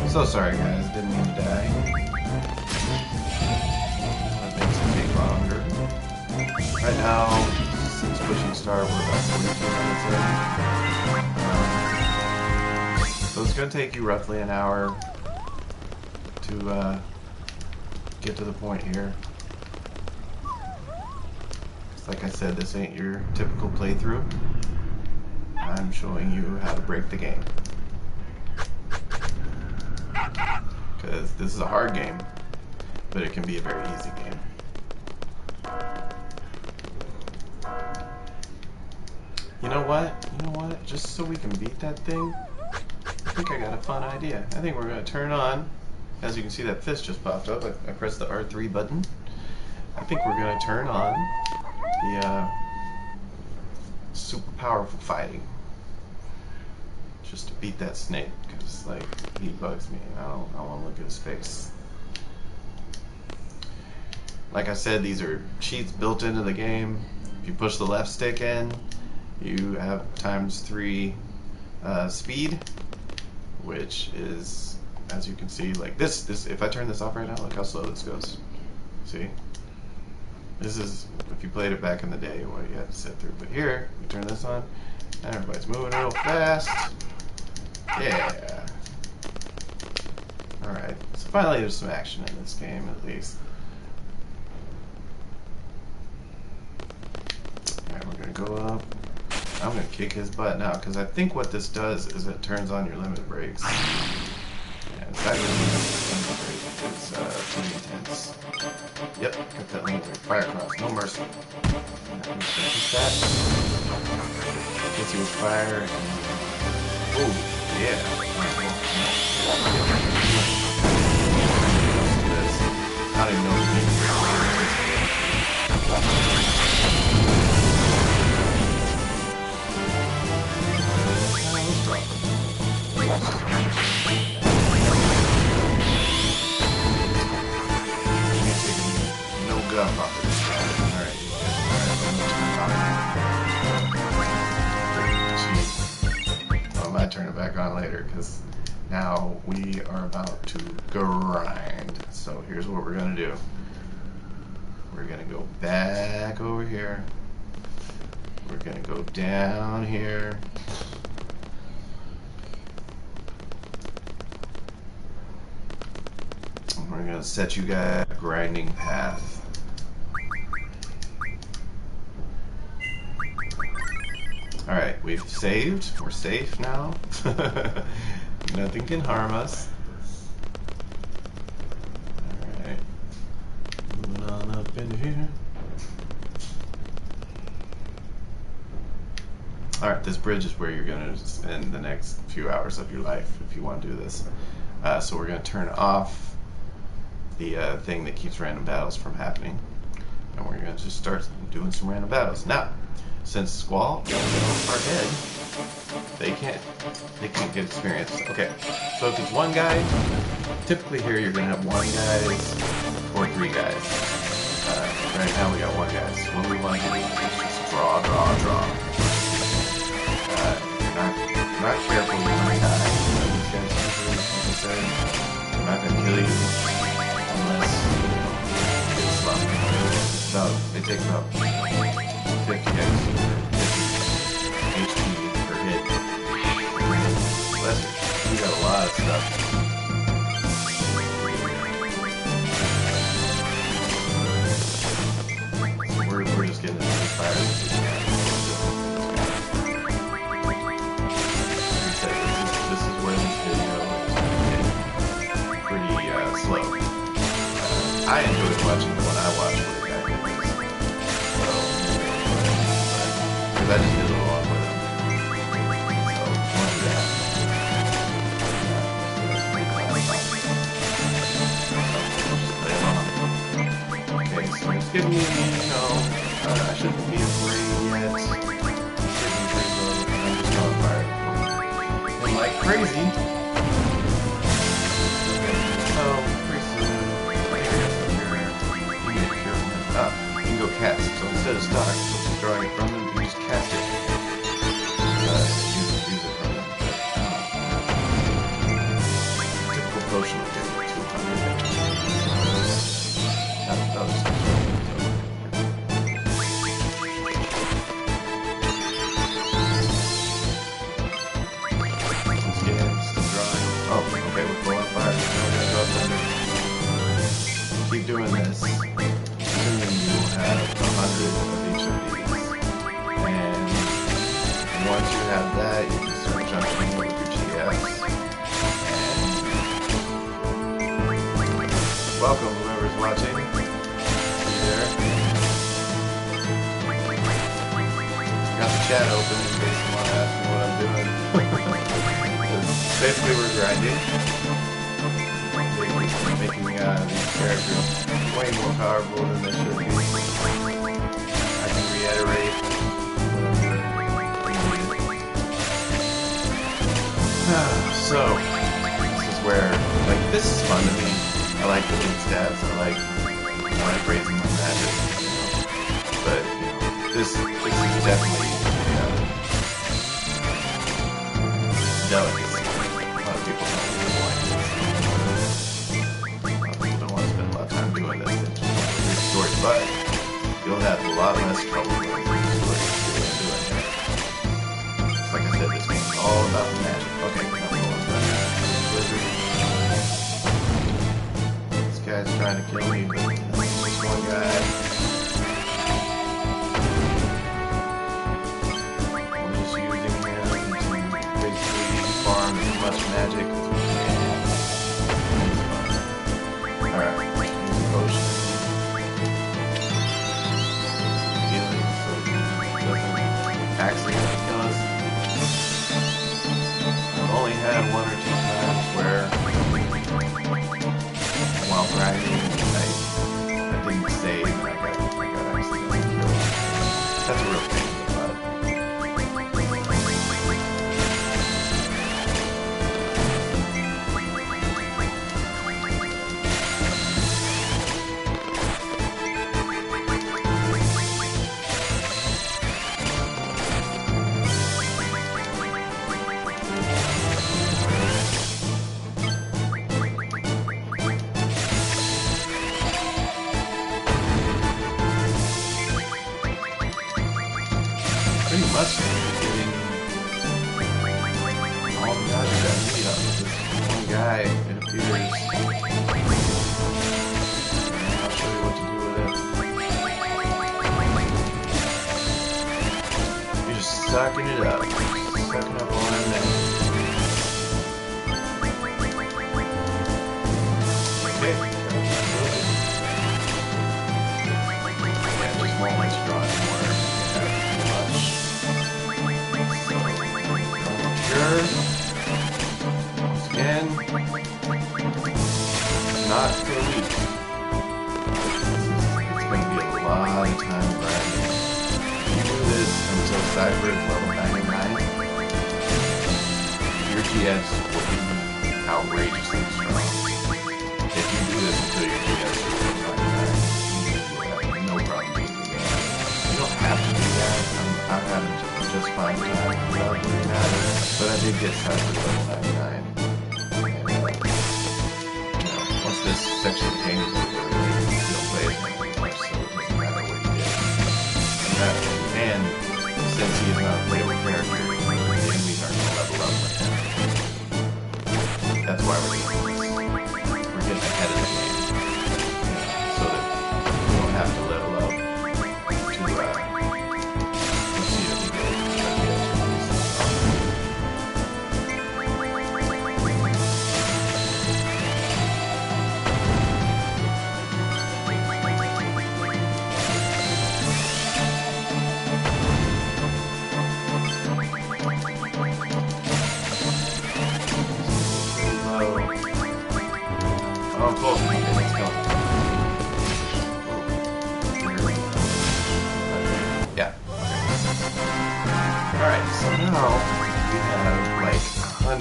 So sorry guys, didn't mean to die. Things can take longer. Right now, since pushing start, we're about 42 minutes in. So it's going to take you roughly an hour to get to the point here. Like I said, this ain't your typical playthrough. I'm showing you how to break the game. Because this is a hard game, but it can be a very easy game. You know what? Just so we can beat that thing, I think I got a fun idea. I think we're going to turn on, as you can see that fist just popped up. I pressed the R3 button. I think we're going to turn on the super powerful fighting. Just to beat that snake, because like he bugs me. I don't want to look at his face. Like I said, these are cheats built into the game. If you push the left stick in, you have ×3 speed, which is, as you can see, like this. If I turn this off right now, look how slow this goes. See? This is if you played it back in the day, what you had to sit through. But here, you turn this on, and everybody's moving real fast. Yeah. Alright, so finally there's some action in this game, at least. Alright, we're gonna go up. I'm gonna kick his butt now, because I think what this does is it turns on your limit breaks. And it's actually it's pretty intense. Yep, got that limit break. Fire cross, no mercy. Hits that. Hits you with fire. And, ooh. Yeah. I don't even know what it means. No gum off of this guy. Alright. I might turn it back on later because now we are about to grind. So here's what we're gonna do. We're gonna go back over here. We're gonna go down here. And we're gonna set you guys a grinding path. Alright, we've saved. We're safe now. Nothing can harm us. Alright. Moving on up in here. Alright, this bridge is where you're going to spend the next few hours of your life if you want to do this. So we're going to turn off the thing that keeps random battles from happening. And we're going to just start doing some random battles. Now, since Squall are dead, they can't get experience. Okay, so if it's one guy, typically here you're gonna have 1 guy or 3 guys. Right now we got 1 guy. So what we want to do is just draw. Not careful when you die. These guys usually, like I said, they're not gonna kill you unless you get slumped. It takes about 50 HP per hit. We got a lot of stuff. We're just getting inspired. This is where this video is pretty slow. I enjoy watching the one I watch where the guy did this. Because I just did it along with him. So, want to do that. Okay, so it's giving me, you know, I shouldn't be afraid yet. It's getting pretty low, and I'm just on fire. And like crazy. So, pretty soon, you can go cast. So instead of stock, so drawing it from them, you can just cast it. Use it from them. Typical potion will get you 200. That was Let's get still drawing. Oh, okay, we're full on fire. Keep doing this. Soon you have 100 of each of these. And once you have that, you can start jumping with your GS. And welcome, whoever's watching. See you there. Got the chat open in case you want to ask me what I'm doing. Basically, we're grinding. Making these characters way more powerful than they should be. I can reiterate. So, this is where, like, this is fun to me. I like the big stats. I like raising my magic. You know. But, you know, this is definitely delicate. A lot of people don't really like this. Doing this story, but you'll have a lot less trouble doing this story. Like I said, this game's all about the magic. Okay, this guy's trying to kill me, but that's just one guy. I'm just using him to basically farm as much magic as we can. Alright. Potion. Healing, so it doesn't accidentally kill us. I've only had one or two times where, while grinding, I didn't save and I got accidentally killed. That's a real pain in the butt. Pretty much getting all the magic I need out of this one guy, it appears. I'll show you what to do with it. You're just sucking it up. Sucking up all that magic. Okay. Yeah, just won't let you draw anymore. Once again, not for the weak. It's going to be a lot of time grinding. If you do this until Cypher is level 99, your GS will be outrageously strong. If you do this until your GS is level 99, you have no problem beating the game. You don't have to do that. I'm having just fine time. It doesn't really matter. But I did get Cypher level 99. And, once this section changes, you don't play as much, so it doesn't matter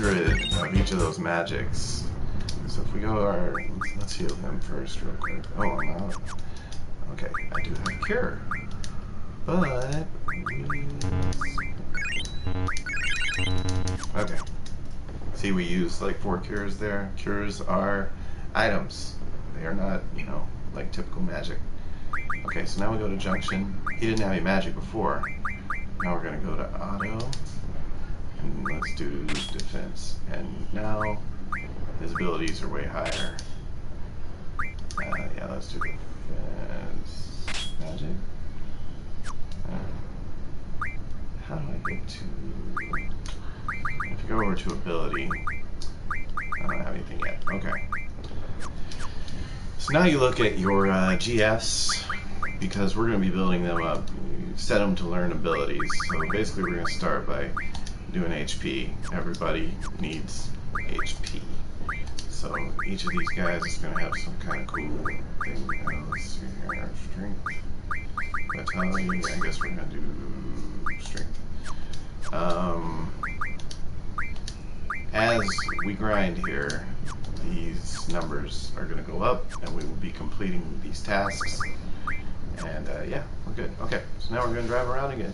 100 of each of those magics. So if we go our, let's heal him first real quick. Oh, I'm out. Okay, I do have cure. But okay. See, we use like 4 cures there. Cures are items. They are not, you know, like typical magic. Okay, so now we go to Junction. He didn't have any magic before. Now we're gonna go to Auto. And let's do Defense. And now his abilities are way higher. Yeah, let's do Defense. Magic. How do I get to... If you go over to Ability, I don't have anything yet. Okay. So now you look at your GFs, because we're going to be building them up. You set them to learn abilities. So basically we're going to start by doing HP. Everybody needs HP. So each of these guys is going to have some kind of cool thing. Let's see here. Strength. Vitality. I guess we're going to do strength. As we grind here, these numbers are going to go up, and we will be completing these tasks. And yeah, we're good. Okay, so now we're going to drive around again.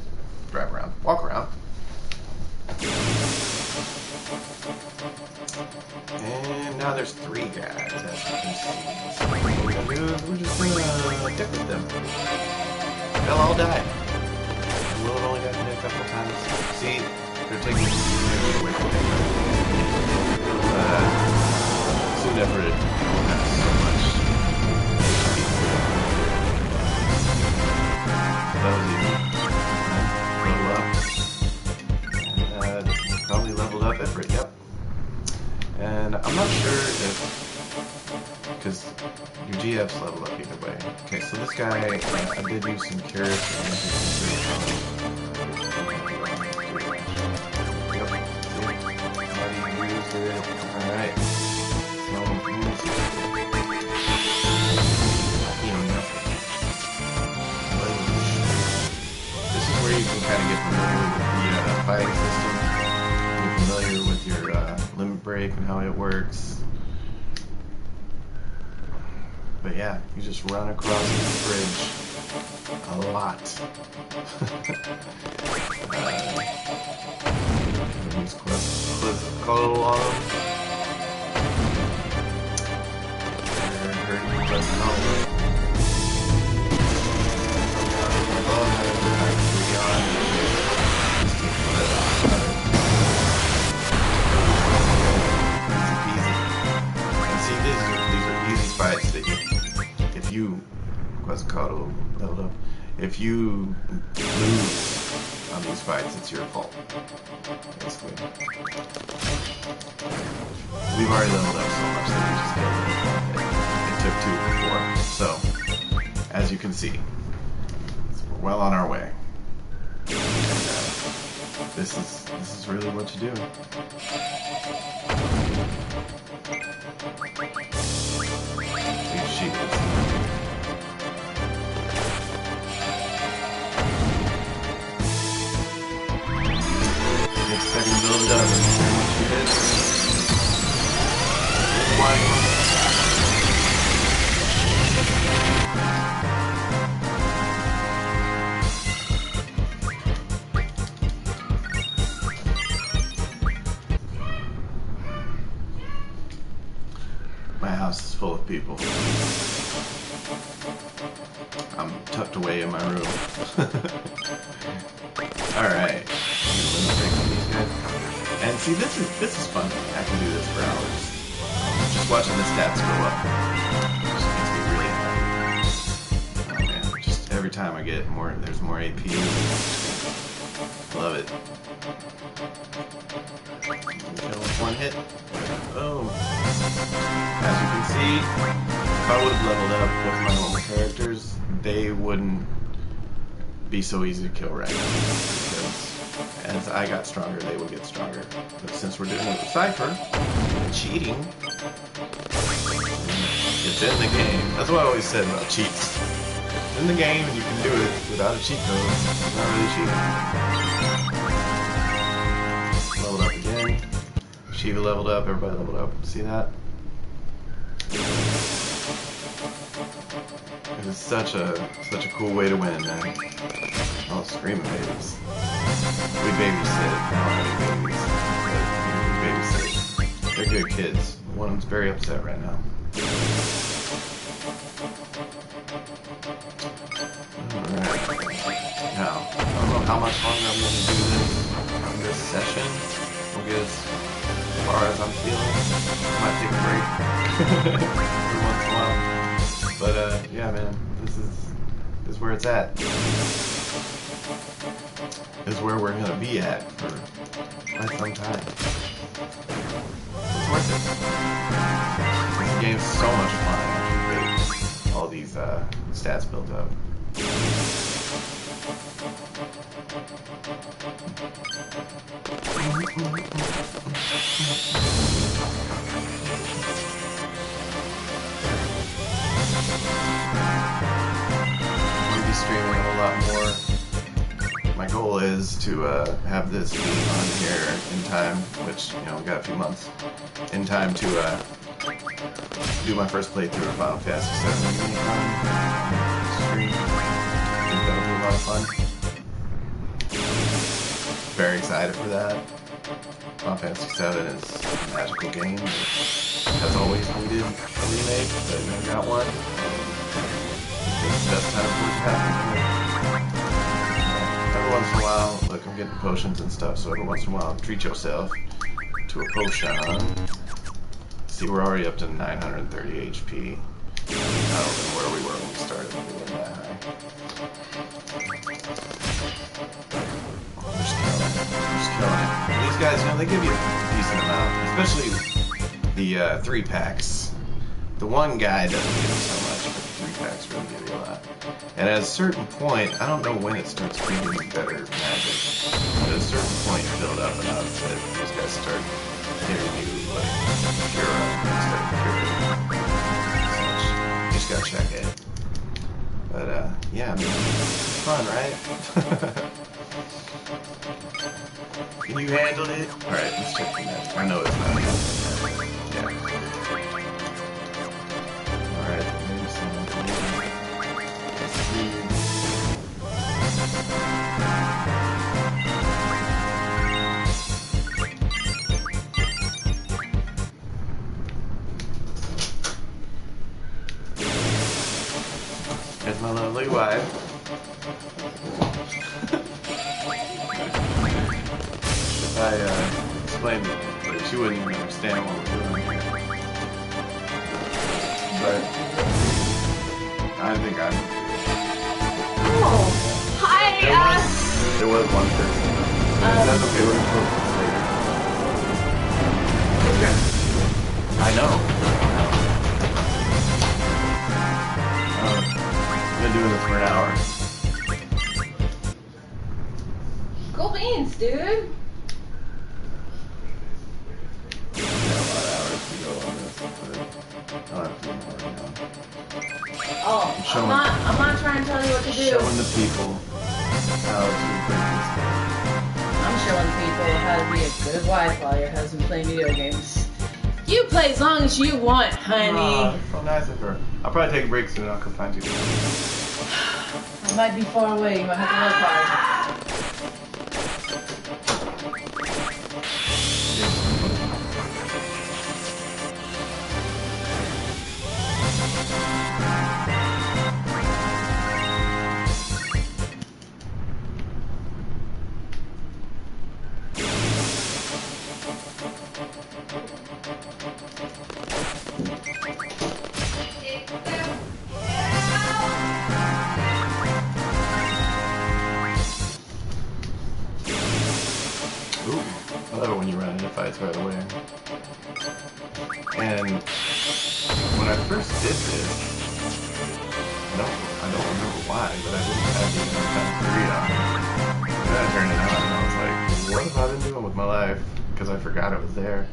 Drive around. Walk around. And now there's 3 guys, as you can see. So what we're going to do is we're just going to dick with them. They'll all die. We'll only got hit a couple times. See, they're taking away from him. Soon after it has so much. That was easy. Level up. And probably leveled up Ifrit, yep. And I'm not sure if, because your GF's level up either way. Okay, so this guy, I did use some cures. Alright. This is where you can kind of get familiar with the fighting system. Get familiar with your limit break and how it works. But yeah, you just run across this bridge a lot. Use Quetzalcoatl on them. And see, these are easy fights that if you Quetzalcoatl leveled up, if you lose on these fights, it's your fault. Basically. We've already leveled up so much that we just killed it. It took 2 before. So, as you can see, we're well on our way. And, this is really what you do. These shields. Next second, build it up. My house is full of people. I'm tucked away in my room. Alright. And see, this is fun. I can do this for hours. Just watching the stats go up. Just makes me really happy. Oh man, just every time I get more, there's more AP. Love it. Kill with 1 hit. Boom. As you can see, if I would have leveled up with my normal characters, they wouldn't be so easy to kill right now. Because as I got stronger, they would get stronger. But since we're doing it with Cypher, cheating, it's in the game. That's what I always said about cheats. It's in the game and you can do it without a cheat code. It's not really cheating. Level up again. Shiva leveled up, everybody leveled up. See that? It is such a cool way to win, man. Oh, screaming babies. We babysit. I don't have any babies, but we babysit. They're good kids. One of them's very upset right now. Alright. Now, I don't know how much longer I'm going to do this session. We'll get as far as I'm feeling. Might take a break every once in a while. But yeah, man, this is where it's at. This is where we're gonna be at for quite some time. It's worth it. This game's so much fun after you get all these stats built up. Streaming a lot more. My goal is to have this be on here in time, which, you know, we got a few months, in time to do my first playthrough of Final Fantasy VII stream. I think that'll be a lot of fun. Very excited for that. Final Fantasy VII is a magical game that has always needed a remake, but never got one. It's the best time for it to happen. Every once in a while, look, I'm getting potions and stuff, so every once in a while, treat yourself to a potion. See, we're already up to 930 HP. I don't know where we were when we started. We weren't that high. We're just killing it. We're just killing it. And these guys, you know, they give you a decent amount, especially the 3-packs. The one guy doesn't give you so much, but the 3-packs really give you a lot. And at a certain point, I don't know when it starts giving you better magic, but at a certain point you build up enough that these guys start giving you, like, Cura instead of Cura. Such. You just gotta check it. But, yeah, I mean, it's fun, right? Can you handle it? Alright, let's check the magic. I know it's not. Yeah. Alright, maybe some. Let's see. There's my lovely wife. If I explained it, but she wouldn't even understand what we're doing here. But I think I'm. Oh, hi. There was one person. That's okay. We're gonna post this later. Okay. I know. I've been doing this for an hour. Cool beans, dude. Yeah, a lot of hours to go on this, but I'll have to do more now. Oh, Showing- I'm not trying to tell you what to do. Showing the people how to play this game. I'm showing people how to be a good wife while your husband playing video games. You play as long as you want, honey. Aw, so nice of her. I'll probably take a break soon and I'll come find you. I might be far away. You might have to work hard. Ooh, I love it when you run into fights right away. And when I first did this, I don't remember why, but I didn't have the kind of 3 on. And then I turned it on and I was like, what have I been doing with my life? Because I forgot it was there.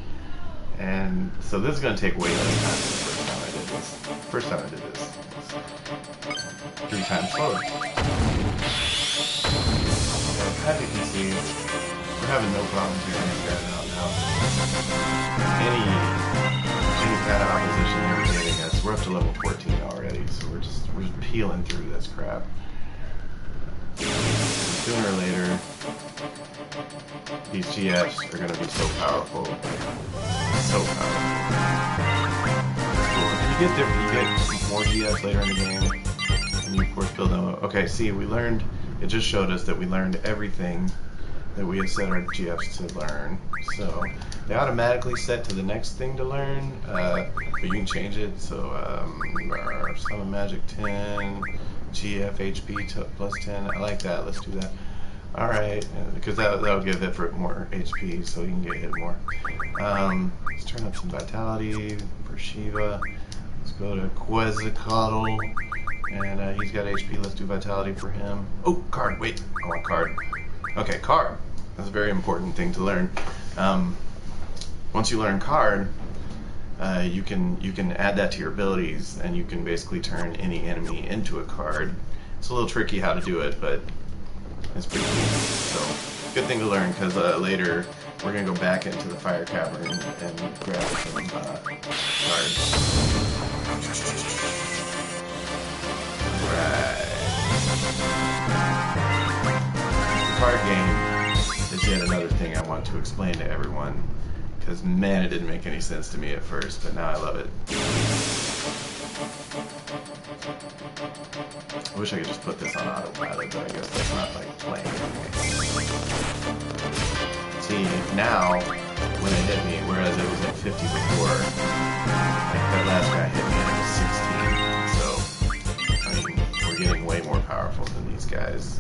And so this is going to take way less time than the first time I did this. First time I did this was 3 times slower. As you can see, We're having no problem figuring these guys out now. Any kind of opposition they're getting us, we're up to level 14 already, so we're just peeling through this crap. Sooner or later, these GFs are going to be so powerful. So powerful. Cool. You get more GFs later in the game, and you of course build them up. Okay, see, we learned, it just showed us that we learned everything that we had set our GFs to learn. So they automatically set to the next thing to learn, but you can change it. So Summon Magic 10, GF HP plus 10. I like that. Let's do that. All right, because that'll give it for more HP, so you can get hit more. Let's turn up some Vitality for Shiva. Let's go to Quetzalcoatl, and he's got HP. Let's do Vitality for him. Oh, card. Wait, I want card. Okay, card. That's a very important thing to learn. Once you learn card, you can add that to your abilities, and you can basically turn any enemy into a card. It's a little tricky how to do it, but it's pretty cool. So, good thing to learn, because later we're going to go back into the Fire Cavern and grab some cards. Right. The card game is yet another thing I want to explain to everyone, because man, it didn't make any sense to me at first, but now I love it. I wish I could just put this on autopilot, but I guess that's not like playing. See, now, when it hit me, whereas it was at 50 before, like that last guy hit me and it was 16, so, I mean, we're getting way more powerful than these guys.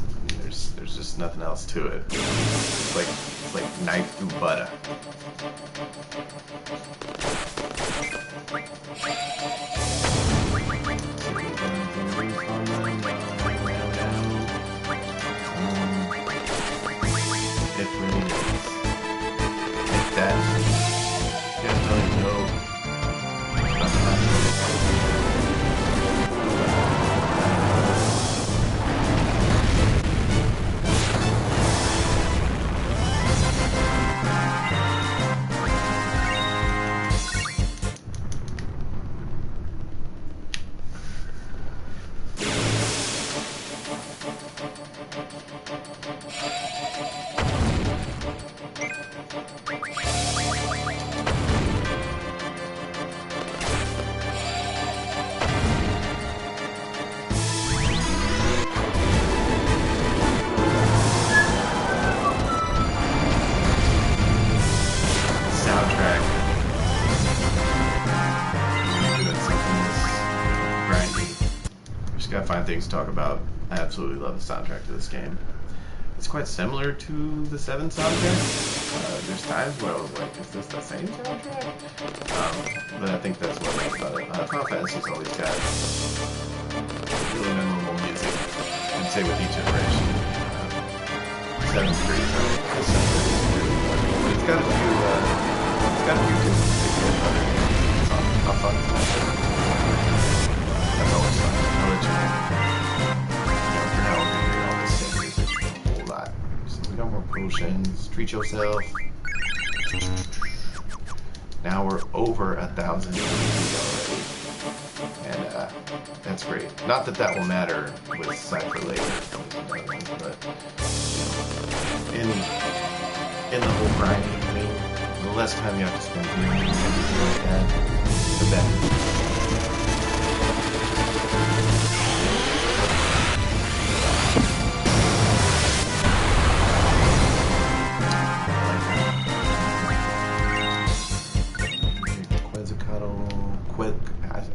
There's just nothing else to it. It's like knife through butter. It really is. Take that. You guys don't even know. Gotta find things to talk about. I absolutely love the soundtrack to this game. It's quite similar to the 7 soundtrack. There's times where I was like, is this the same soundtrack? But I think that's what I like about it. Final Fantasy's always got really memorable music, and say with each iteration. 7's pretty good. But it's got a few tunes that get better. How fun is that? That's always fun. I'll let you know. For now, we're going to hear all this same music a whole lot. So we got more potions. Treat yourself. Now we're over 1,000 already. And that's great. Not that that will matter with Cypher later, but you know, in the whole grinding thing, the less time you have to spend doing everything like that, the better.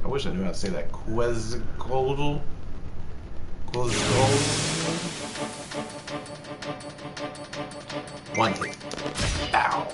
I wish I knew how to say that. Quetzalcoatl. Wanted. Ow.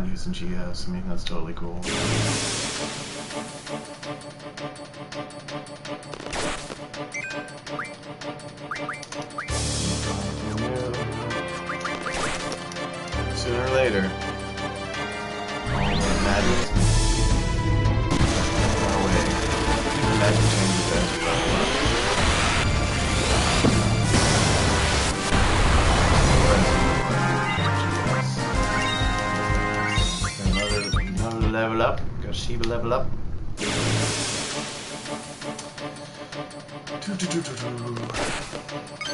mind using GS. I mean, that's totally cool. Sooner or later, all that madness far away. Magic changes as you level up. Another level up. Got Shiva level up.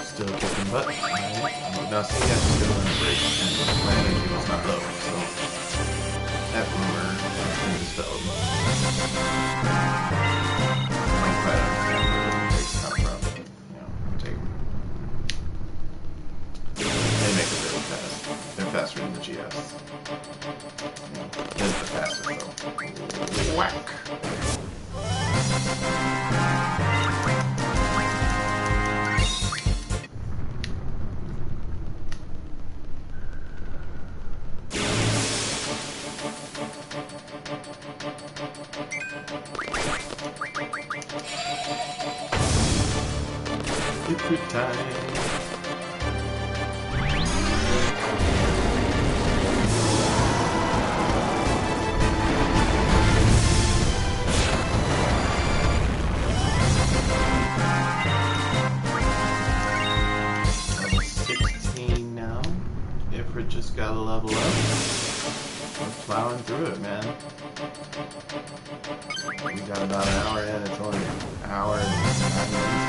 Still kicking butt. Now see, that's just going to break, and my energy was not low, so that rumor is dispelled. I don't quite understand where the breaks come from. You know, they make it really fast. They're faster than the GS. You know, it is the fastest though. Whack! Liquid time. Level 16 now. Ifrit just got a level up. We're plowing through it, man. We got about an hour in. It's only an hour and 9 minutes.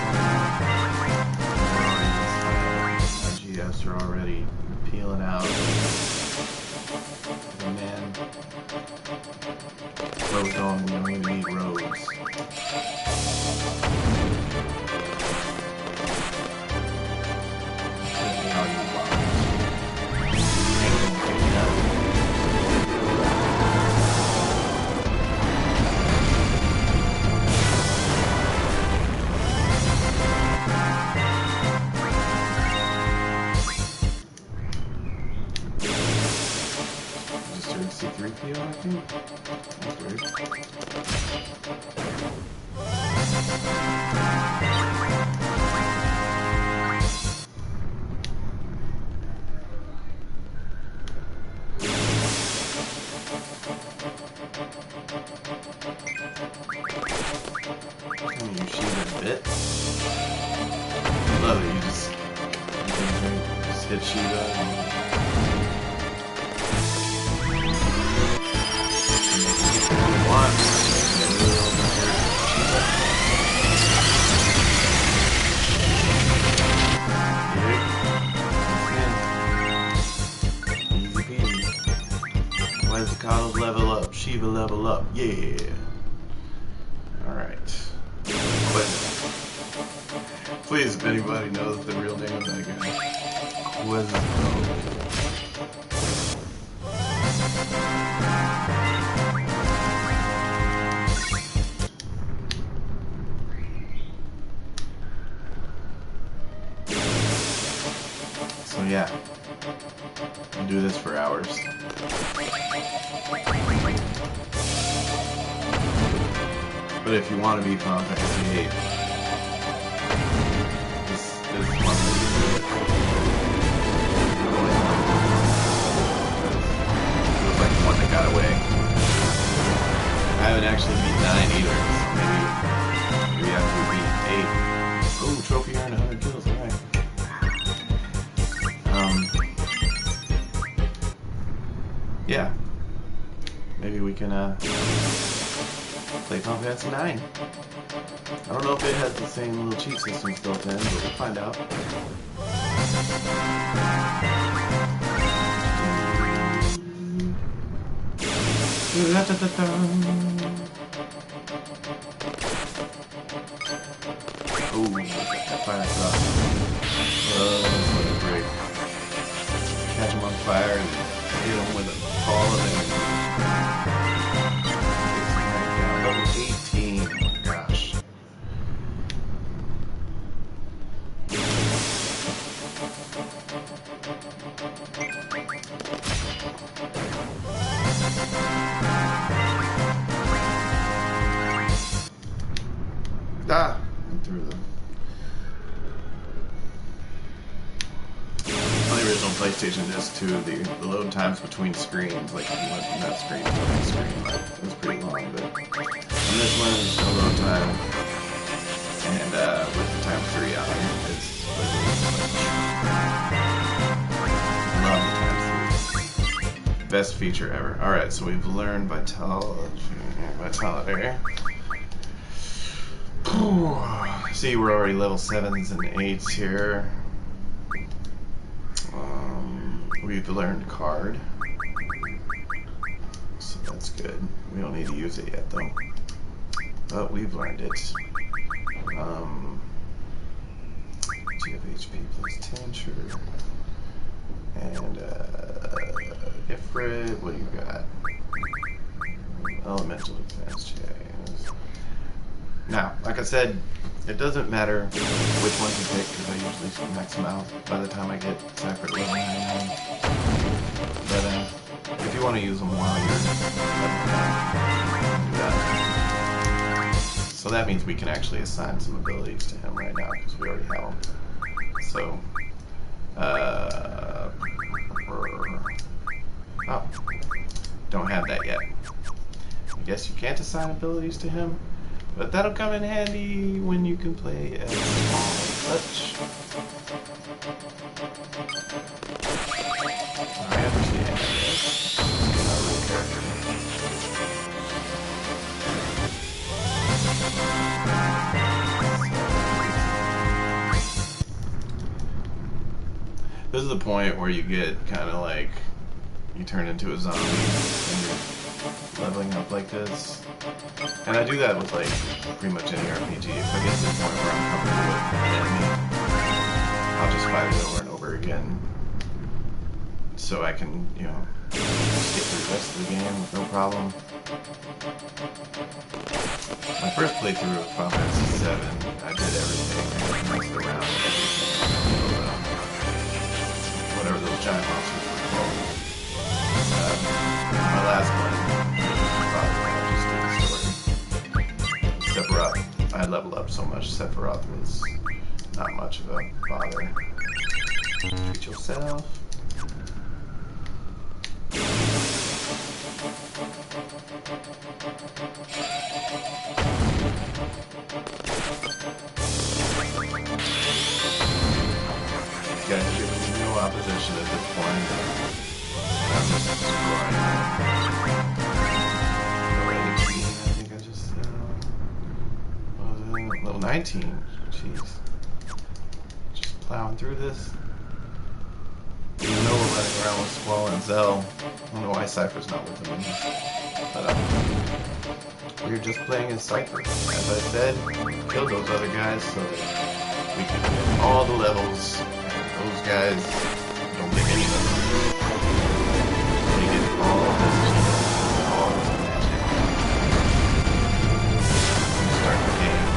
GS are already peeling out. And man, both on, we don't even need roads. How you want. Ain't gonna pick it up. C3PO, I think. That's weird. Can you shoot a bit? Love it, you just hit Shiva and Quetzalcoatl's level up, Shiva level up, yeah. Alright. Please, if anybody knows the real name of that guy. Quetzalcoatl. So yeah, I'll do this for hours. But if you want to be Final Fantasy VIII, this is one way to do it. It was like the one that got away. I haven't actually beat 9 either, so maybe after we beat 8. Oh, trophy earned 100 kills, alright. Yeah, maybe we can play Final Fantasy 9. I don't know if it has the same little cheat systems built in, but we'll find out. Ooh, that fire shot. Let's let it break. Catch him on fire and hit him with a ball of energy. Level 18. Oh my gosh. through them. On the original PlayStation disc too, the load times between screens, like if you went from that screen to the next screen, it was pretty long, but on this one, there's no load time, and with the times 3 on it, it's love the times 3. Best feature ever. Alright, so we've learned Vitality. See, we're already level 7s and 8s here. We've learned card, so that's good. We don't need to use it yet though, but we've learned it. GFHP plus 10, sure. And Ifrit, what do you got? Elemental defense, chase. Now, like I said, it doesn't matter which ones you pick because I usually max them out by the time I get separate level 99. But if you want to use them while you're level 9, do that. So that means we can actually assign some abilities to him right now because we already have them. So, oh, don't have that yet. I guess you can't assign abilities to him. But that'll come in handy when you can play as small touch. I understand, I guess. It's not a real character. This is the point where you get kind of like, you turn into a zombie and you're leveling up like this. And I do that with like pretty much any RPG. If I get to the point where I'm comfortable with an enemy, I'll just fight it over and over again. So I can, you know, skip through the rest of the game with no problem. My first playthrough of Final Fantasy VII, I did everything. I messed around with everything. Whatever those giant monsters were called. My last one, Sephiroth, I leveled up so much, Sephiroth was not much of a bother. Treat yourself. Guys are giving me no opposition at this point. I'm just destroying it. Level 19, jeez. Just plowing through this. Even though we're running around with Squall and Zell, I don't know why Cypher's not with them in this. But we're just playing as Cypher. As I said, kill those other guys so that we can get all the levels, and those guys don't get any of them. They get all this magic. Start the game.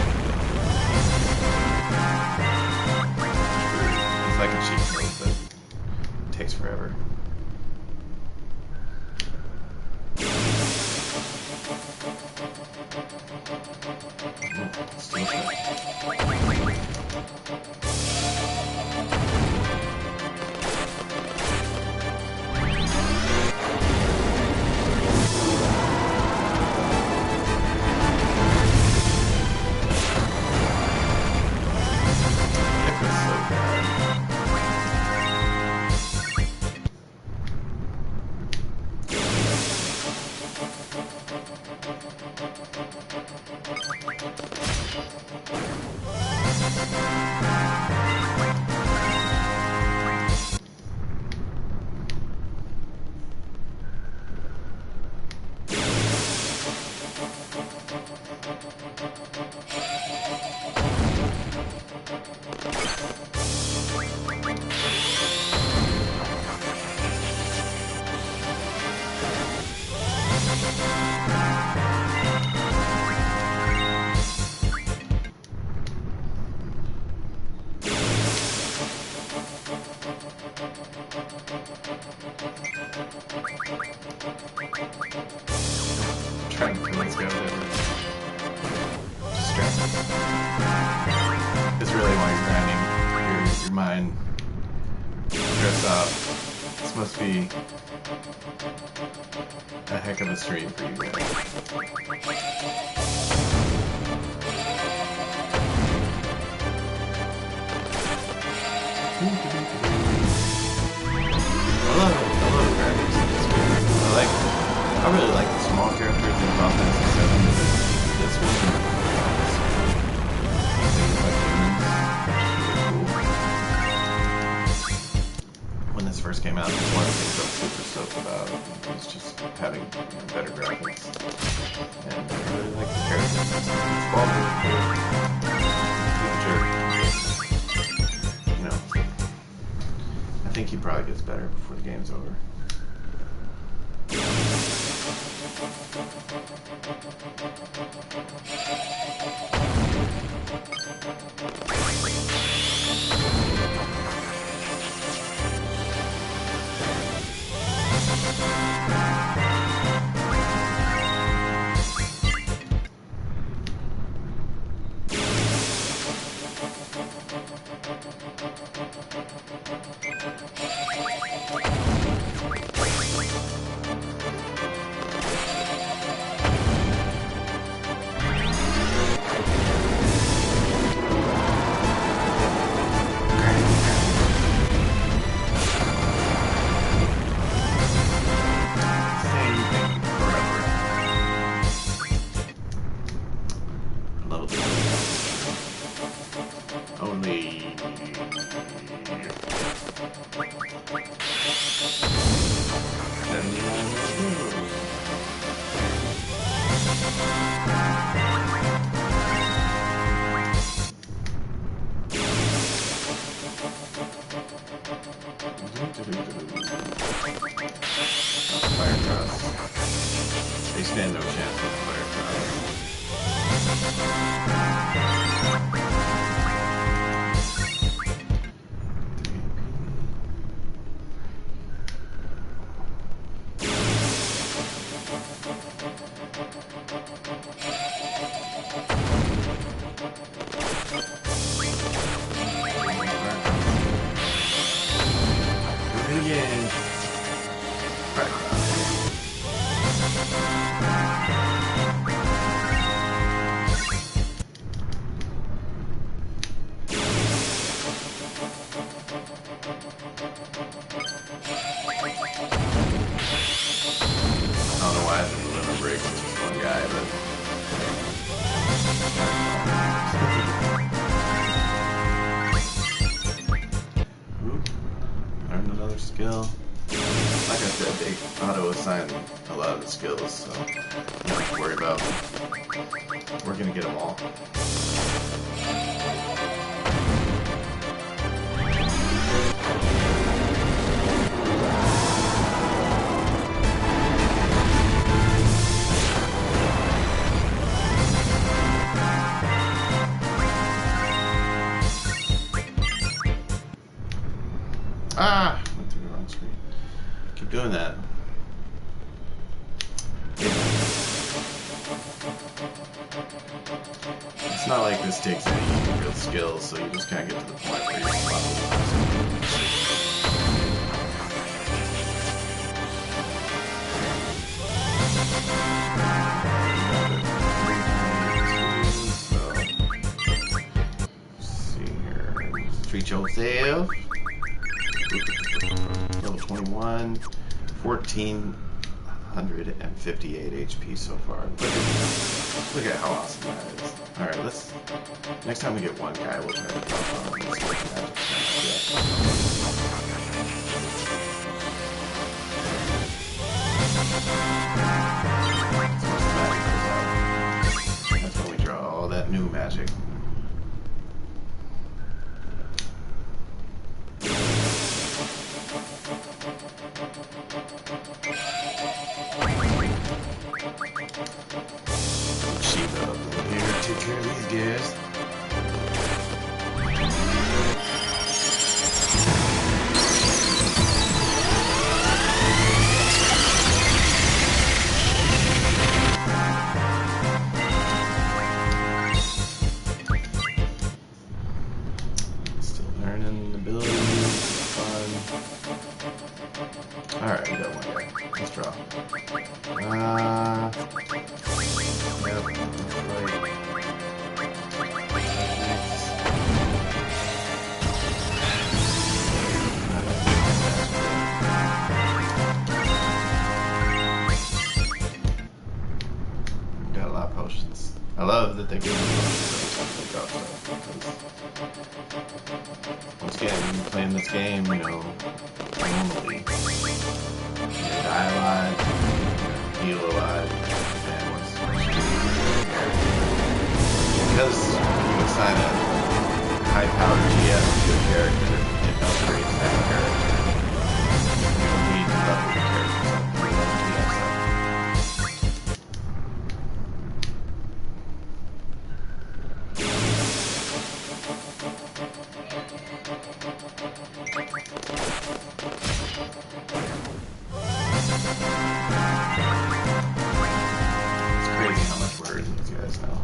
Like a cheat code, but it takes forever. mine. Dress up. This must be a heck of a stream for you guys. I love the graphics in this game. I really like the small characters in Final Fantasy VII. This one, when this first came out, it was one of the things I was super stoked about. It was just having better graphics, and I really like the characters. It's all really cool. You know, I think he probably gets better before the game's over. They stand no chance with Fire skill. Like I said, they auto-assign a lot of the skills, so you don't have to worry about them. We're gonna get them all. Ah! Went through the wrong screen. Keep doing that. It's not like this takes any real skills, so you just kind of get to the point where you're treat yourself. Level 21, 1458 HP so far. Look at how awesome that is. Alright, next time we get one guy, we'll try to drop on him. That's when we draw all that new magic. Take care of these guys. Learning abilities, fun. Alright, we got one guy. Let's draw. Yep, got a lot of potions. I love that they give me potions every time they drop stuff. Once again, playing this game, you know, normally, you die alive, heal alive, and because you assign a high-powered GS to a character, it upgrades that character. You don't need to level the characters up, you level GS up. It's crazy how much we're in these guys now.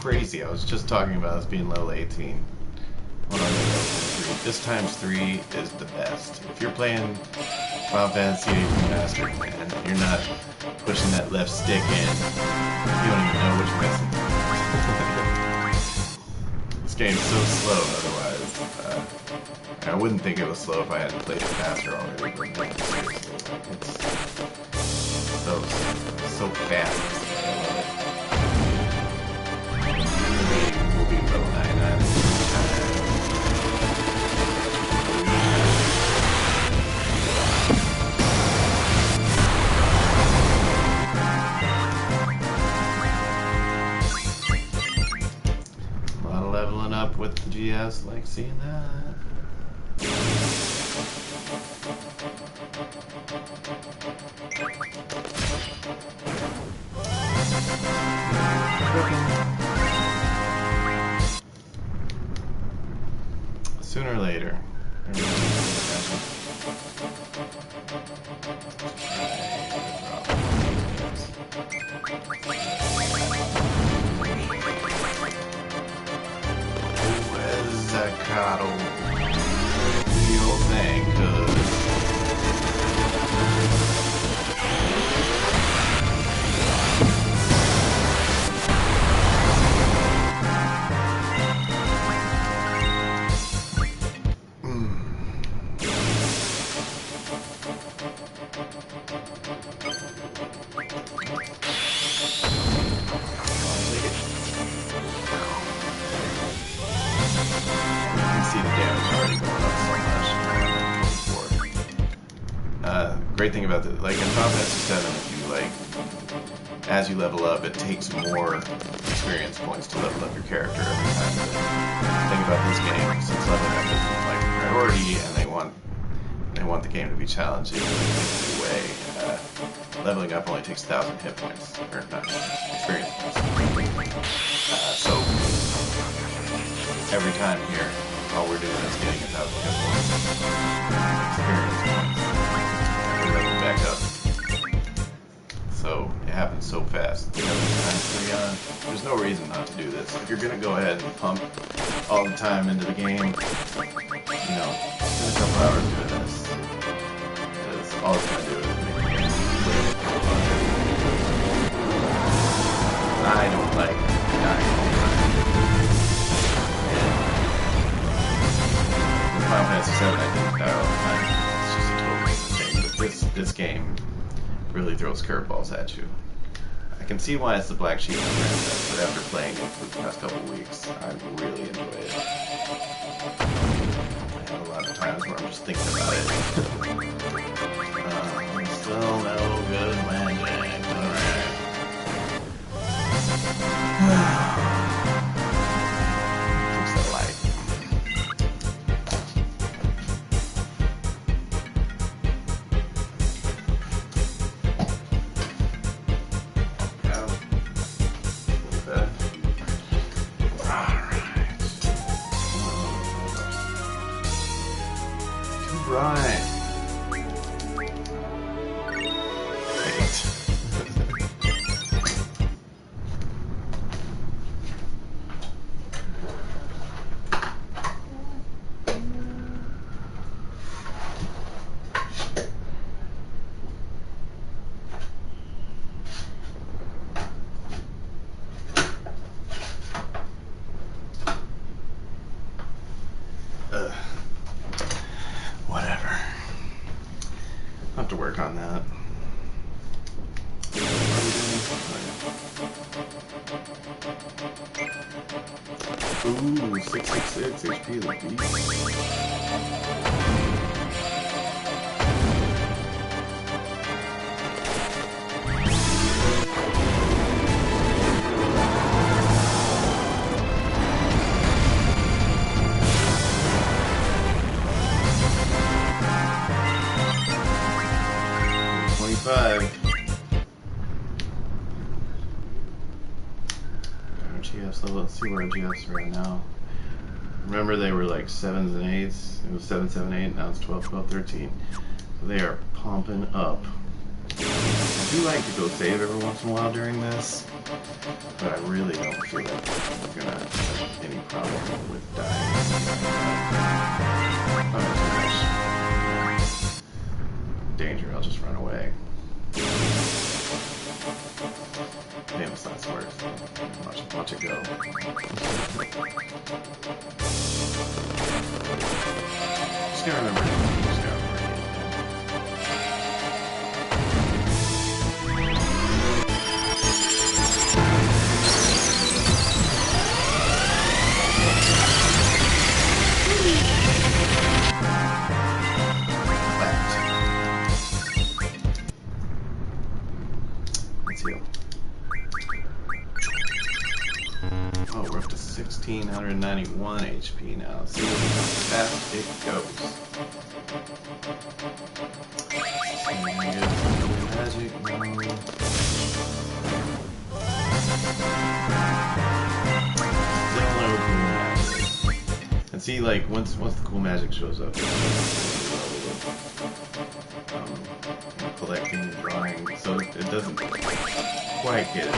Crazy. I was just talking about us being level 18. Well, level 3. This times 3 is the best. If you're playing Final Fantasy VIII Remastered, man, you're not pushing that left stick in. You don't even know which message. This game's so slow otherwise. I wouldn't think it was slow if I hadn't played it faster already, but man, seriously, it's so fast. We'll be level 99. A lot of leveling up with the GS, like seeing that. Sooner or later. Where's that cattle? Do your thing, great thing about this, like in Final Fantasy VII, if you like, as you level up, it takes more experience points to level up your character every time. But the thing about this game, since leveling up isn't like a priority, and they want the game to be challenging in a new way, leveling up only takes 1,000 hit points, or not experience points. So every time here, all we're doing is getting 1,000 hit points, experience points. Level back up. So it happens so fast. You know, there's no reason not to do this. If you're gonna go ahead and pump all the time into the game, you know, spend a couple hours doing this. Because all it's gonna do is make the game way fun. I don't like dying all the time. And with Final Fantasy VII, I didn't die all the time. It's just a total thing. This game really throws curveballs at you. I can see why it's the black sheep of the franchise, but after playing it for the past couple of weeks, I really enjoy it. I have a lot of times where I'm just thinking about it. Still no good landing. Alright. Fix that light. Right. Whatever. I'll have to work on that. Ooh, 666 HP of the beast. RGS level. Let's see where RGS are right now. Remember they were like 7s and 8s. It was 7, 7, 8. Now it's 12, 12, 13. So they are pumping up. I do like to go save every once in a while during this, but I really don't feel like I'm gonna have any problem with dying. Not too much danger. I'll just run away. Famous last words. Watch it go. Just gotta remember. Just gotta remember. Let's heal. Oh, we're up to 1,691 HP now. Let's see how fast it goes. Magic. And see, like, once the cool magic shows up, collecting and drawing, so it doesn't quite get it.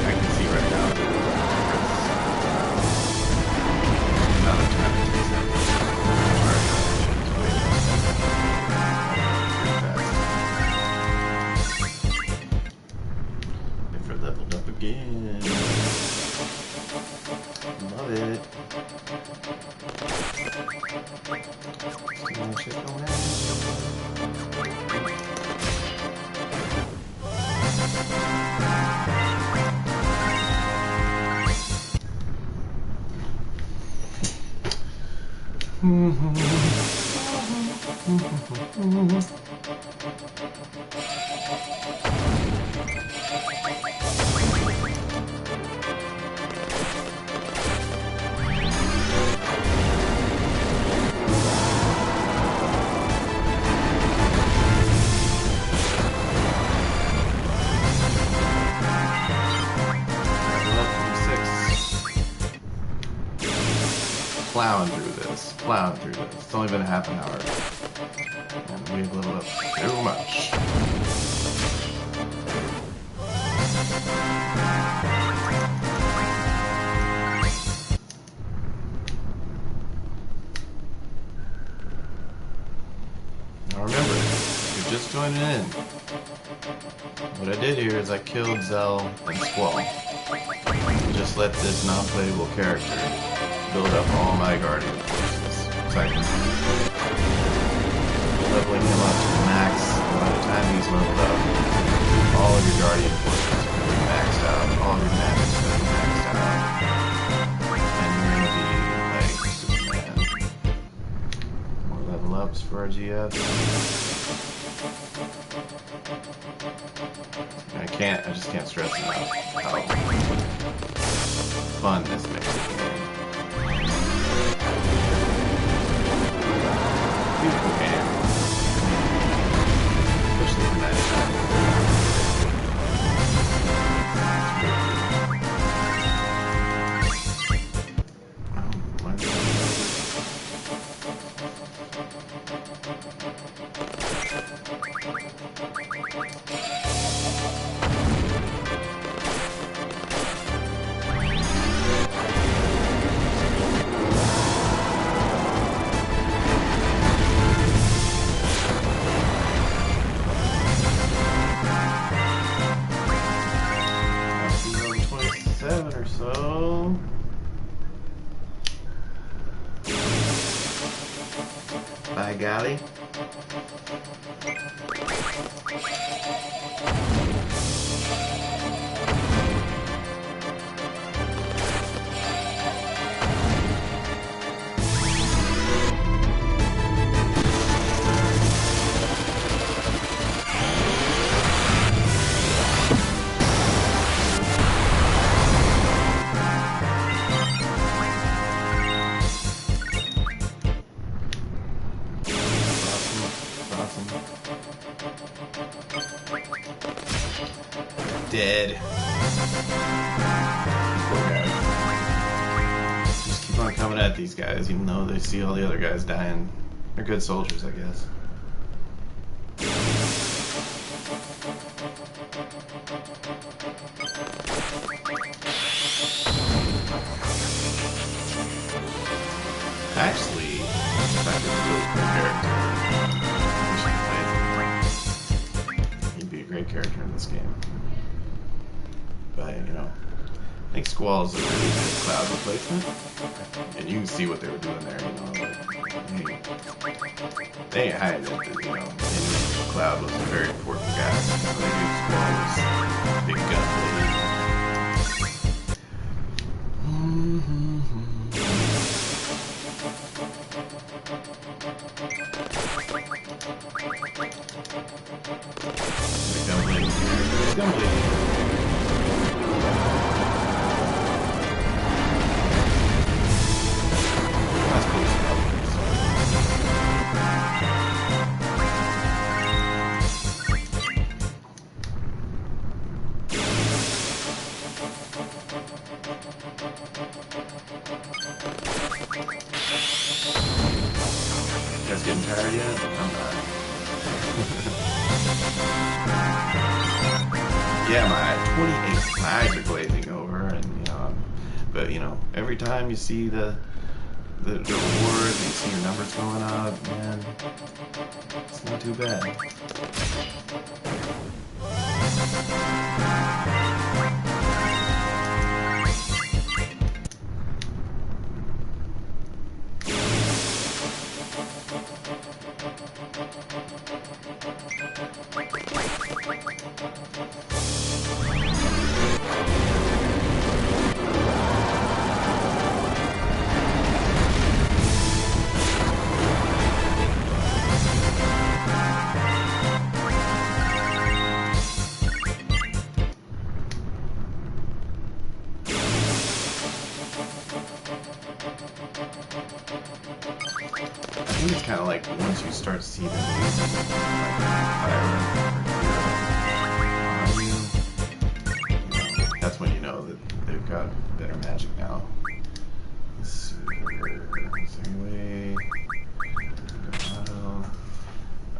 I can see right now that not a time to use that. If we're leveled up again. Love it. Plowing through this. It's only been a half an hour. And we've leveled up too much. Now remember, if you're just joining in, what I did here is I killed Zell and Squall. Just let this non-playable character build up all my guardian forces. Leveling him up to the max, and by the time he's leveled up, all of your guardian forces are going to be maxed out, all of your magic's going to be maxed out, and you're going to be like Superman. More level ups for RGS. I just can't stress enough how fun this makes the game. Beautiful game. Especially for night time. Oh go. By golly. Dead. Poor guys. Just keep on coming at these guys, even though they see all the other guys dying. They're good soldiers, I guess. Actually, Spectre's a really cool character. He'd be a great character in this game. But, you know, I think Squall is a really good Cloud replacement. And you can see what they were doing there, you know, like, they ain't hiding it, that, you know, Cloud was a very important guy. They knew Squall was big gun blade. You guys getting tired yet? I'm not. Yeah, my 28, my eyes are glazing over, and you know, but you know, every time you see the rewards and you see your numbers going up, man, it's not too bad. I think it's kind of like once you start to see them using like that's when you know that they've got better magic now. Let's see here.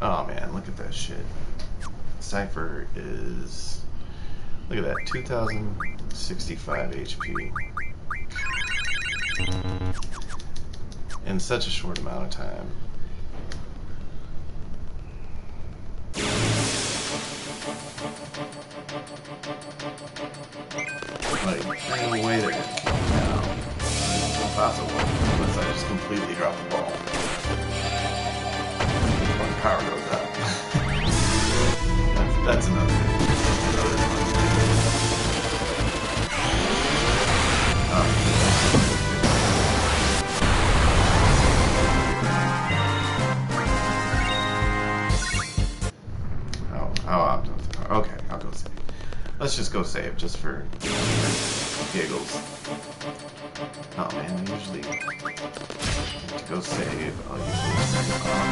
Oh man, look at that shit. Cypher is, look at that, 2065 HP. In such a short amount of time. Like, there's no way they're gonna kill me now. It's impossible unless I just completely drop the ball. When power goes up. That's another one. Okay, I'll go save. Let's just go save, just for giggles. Oh man, I usually to go save, I'll usually turn off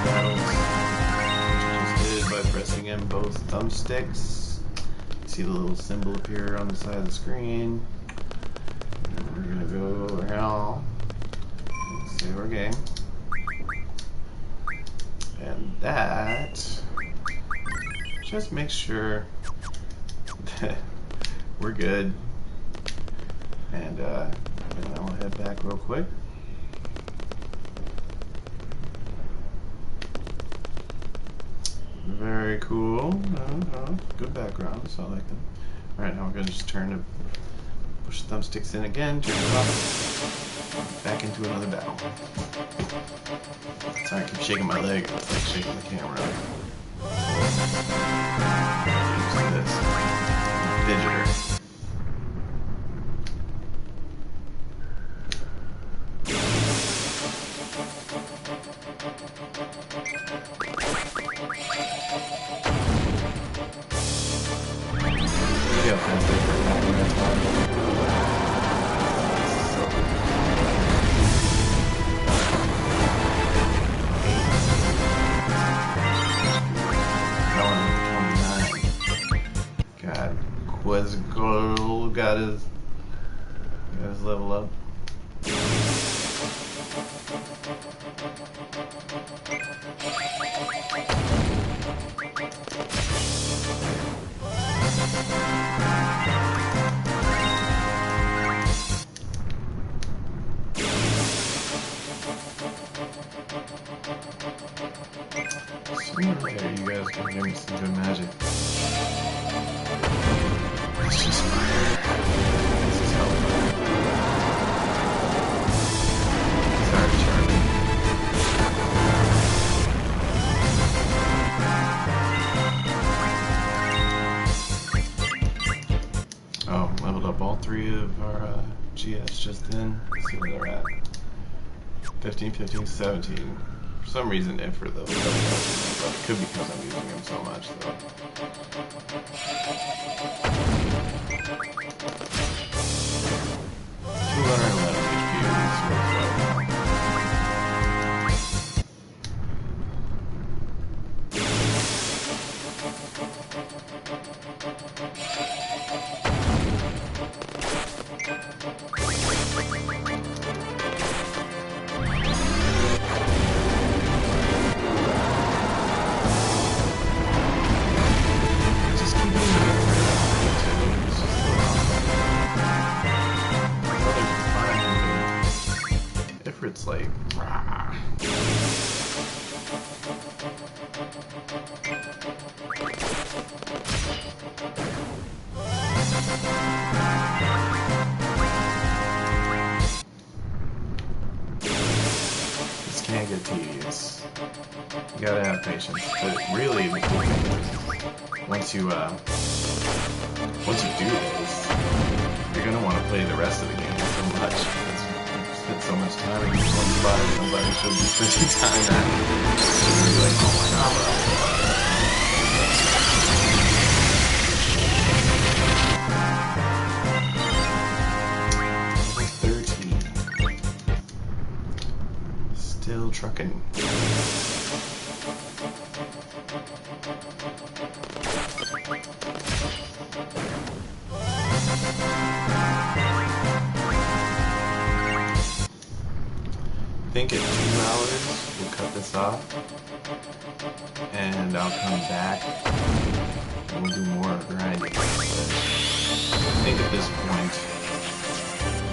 battles, which I just did by pressing in both thumbsticks. See the little symbol appear on the side of the screen. And we're gonna go around and save our game. And that just make sure that we're good. And I'll head back real quick. Very cool. Good backgrounds. I like them. Alright, now we're going to just turn to Push the thumbsticks in again, turn it off. Back into another battle. Sorry, I keep shaking my leg. It's like shaking the camera. Use this fidgeter. Quizgirl got his level up. Sooner or later, you guys can give me some good magic. It's just fire. This is hellfire. Sorry, Charlie. Oh, leveled up all 3 of our GS just then. Let's see where they're at. 15, 15, 17. For some reason, Ifrit though, but it could be because I'm using him so much though. 211 HP is what's right now. It's like, rah. This can get tedious. You gotta have patience. But really, the cool thing is, once you do this, you're gonna want to play the rest of the game so much. Spend so much time in this one spot, somebody should be spending time at it. Should be like, oh my god, bro. 13. Still trucking. I think in 2 hours we'll cut this off and I'll come back and we'll do more grinding. But I think at this point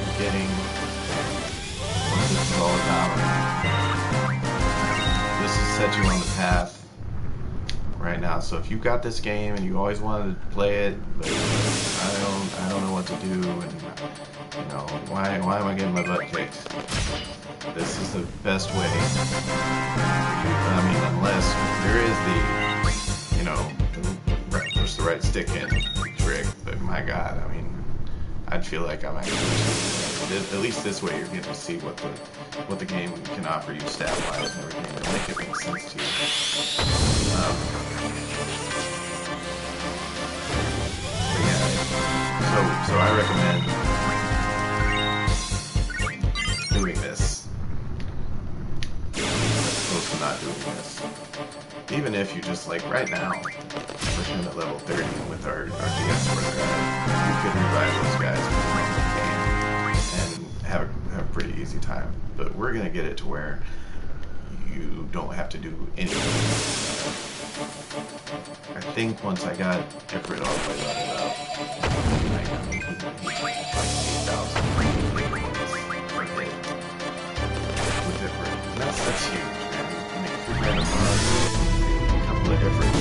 you're getting what this is all about. This has set you on the path right now. So if you've got this game and you always wanted to play it, but I don't know what to do, and you know, why am I getting my butt kicked? This is the best way for you. I mean, unless there is the, you know, push the right stick in trick, but my god, I mean, I'd feel like I'm actually, at least this way you're getting to see what the game can offer you stat-wise and everything, and make it make sense to you. But yeah, so I recommend doing this. Not doing this. Even if you just like right now, we're him at level 30 with our GS where they're at, you could revive those guys with the game and have a pretty easy time. But we're gonna get it to where you don't have to do anything. I think once I got Ifrit all the way leveled up, I mean, he's like 8,000 with Ifrit. And that's huge. And a couple of different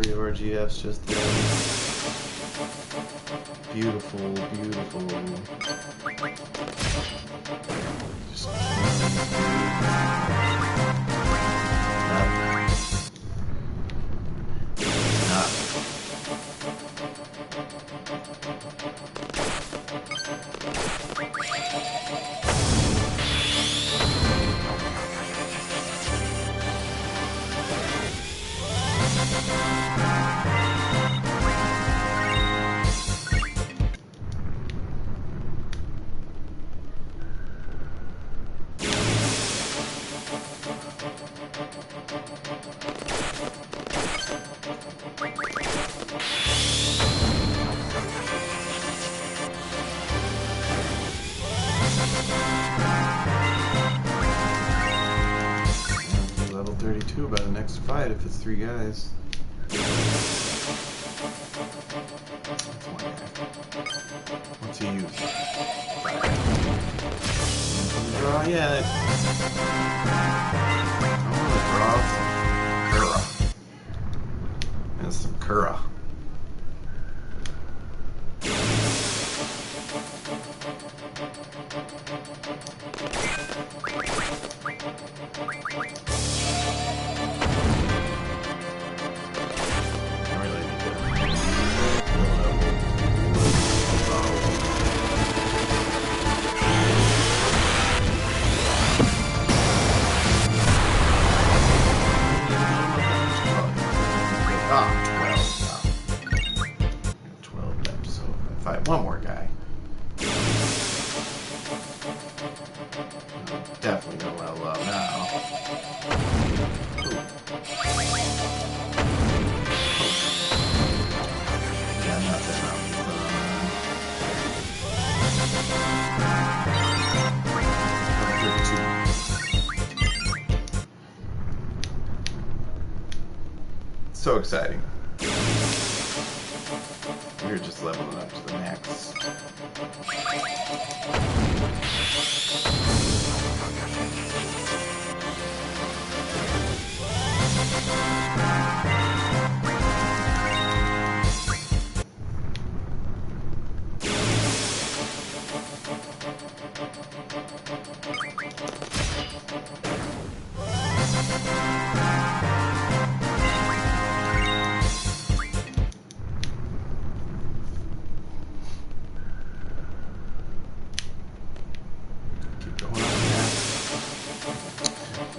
3 of our GFs just did. Beautiful, beautiful. Just level 32 by the next fight if it's 3 guys. That's 1 guy. What's he use? Draw yet. I want to draw some Kura. And some Kura. One more guy. Definitely gonna level up now. Ooh. Yeah, nothing. So exciting. We're just leveling up to the max.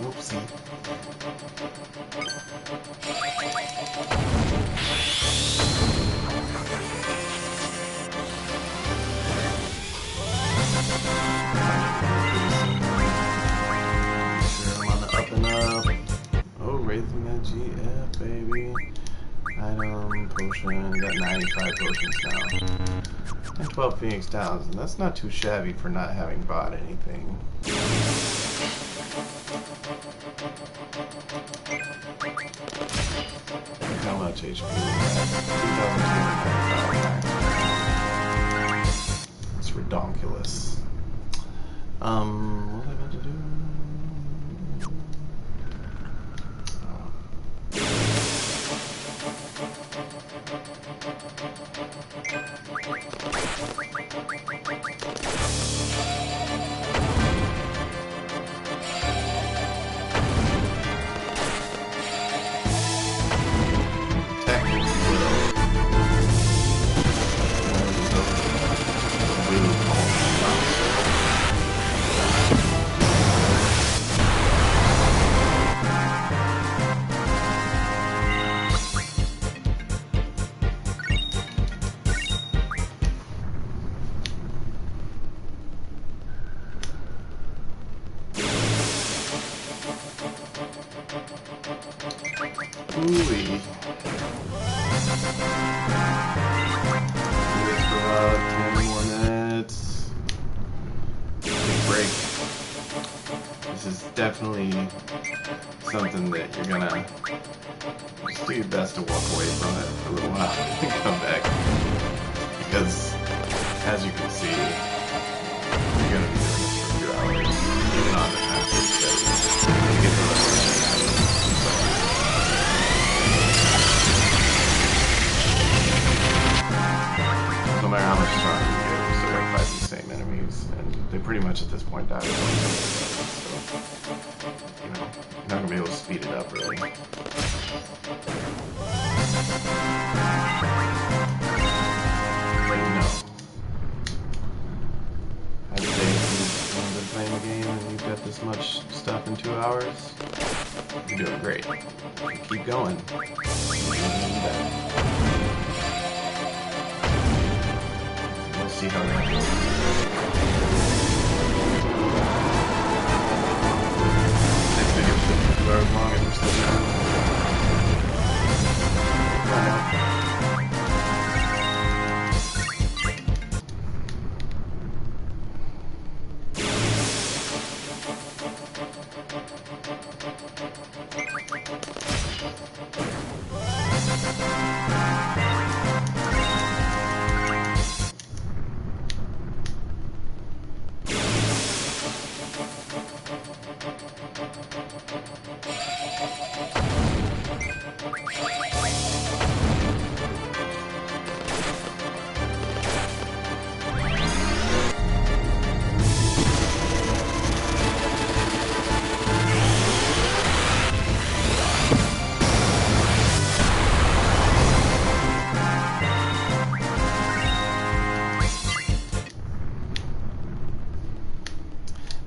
Whoopsie. Sure, I'm on the up and up. Oh, raising that GF, baby. Item, potion, got 95 potions now. And 12 Phoenix Downs, and that's not too shabby for not having bought anything. How much HP we got? 2,295. It's redonkulous. What am I about to do? Ooh-wee. Do this for about 10 more minutes. Big break. This is definitely something that you're gonna just do your best to walk away from it for a little while and come back. Because, as you can see, you're gonna be doing this for a few hours, even on the time to get the rest of it. some enemies, and they pretty much at this point die with one hit, so, you know, you're not going to be able to speed it up really. But you know, I'd say if you've been playing the game and you've got this much stuff in 2 hours, you're doing great. Keep going. We'll see how that goes. Next video should be 2 hours long and we're still doing it.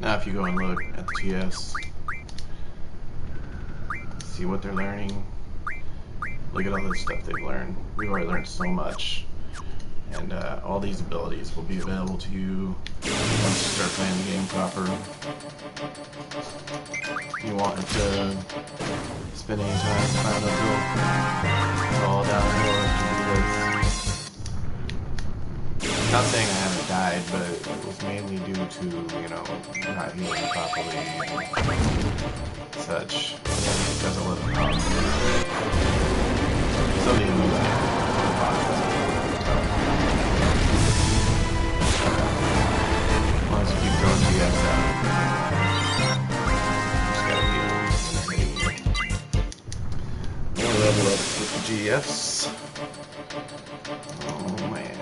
Now if you go and look at the TS, see what they're learning, look at all the stuff they've learned. We've already learned so much, and all these abilities will be available to you once you start playing the game proper. If you want to spend any time climbing uphill, it's all downhill after you do this. Not saying I haven't died, but it was mainly due to, you know, not healing properly and such. Because I wasn't wrong. Somebody knew that. As long as you keep throwing GS out, you just gotta heal. More level up with the GS. Oh man.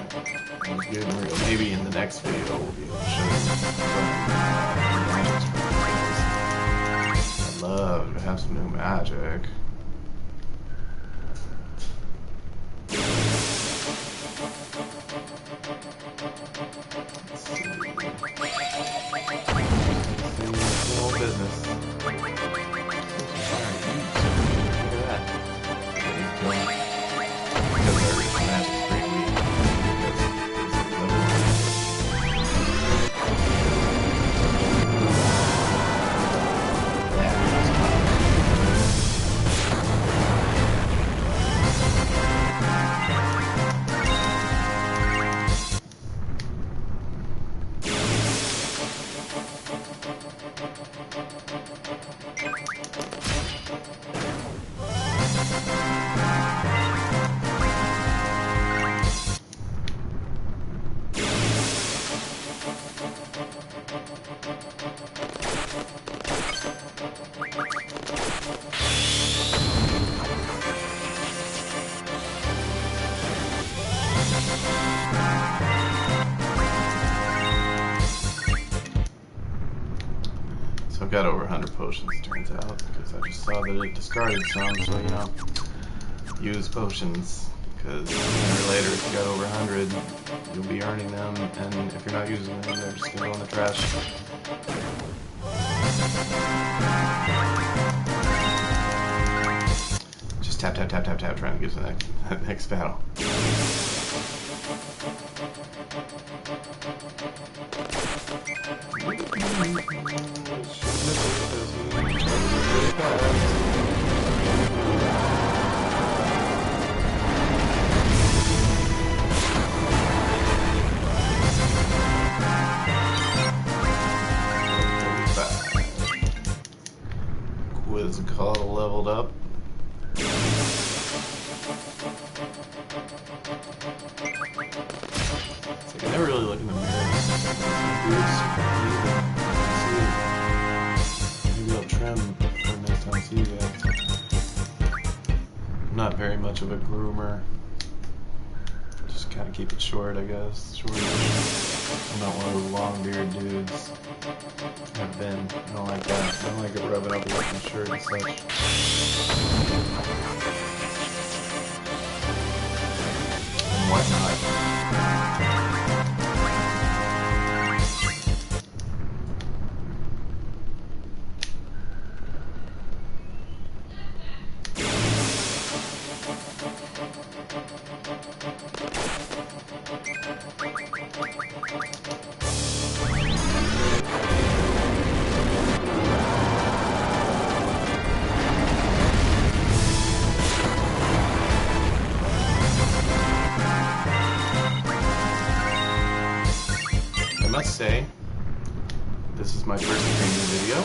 Good and real. Maybe in the next video we'll be able to show you magic. I'd love to have some new magic. Let's see. Small business. Look at that. Because our magic's pretty weak. I've got over 100 potions, turns out, because I just saw that it discarded some, so, you know, use potions, because sooner or later, if you got over 100, you'll be earning them, and if you're not using them, they're just going to go in the trash. Just tap, tap, tap, tap, tap, trying to get to the next battle. Quizzical leveled up. It's like I never really look in the mirror. Maybe I'll trim for next time I see you guys. I'm not very much of a groomer. Just kind of keep it short, I guess. Short. I'm not one of those long beard dudes. I've been. I don't like that. I don't like it rubbing up against my shirt and such. And whatnot. I must say, this is my first streaming video,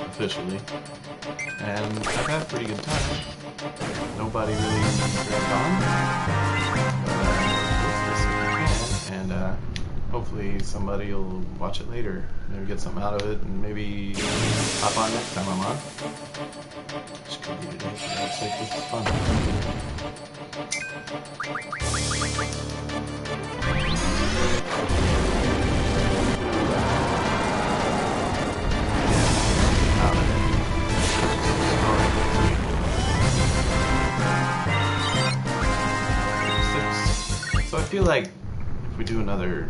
officially, and I've had a pretty good time. Nobody really grabbed on, but post this if you can, and hopefully somebody will watch it later, maybe get something out of it, and maybe hop on next time I'm on. Just could be today, for God's sake, this is fun. So I feel like if we do another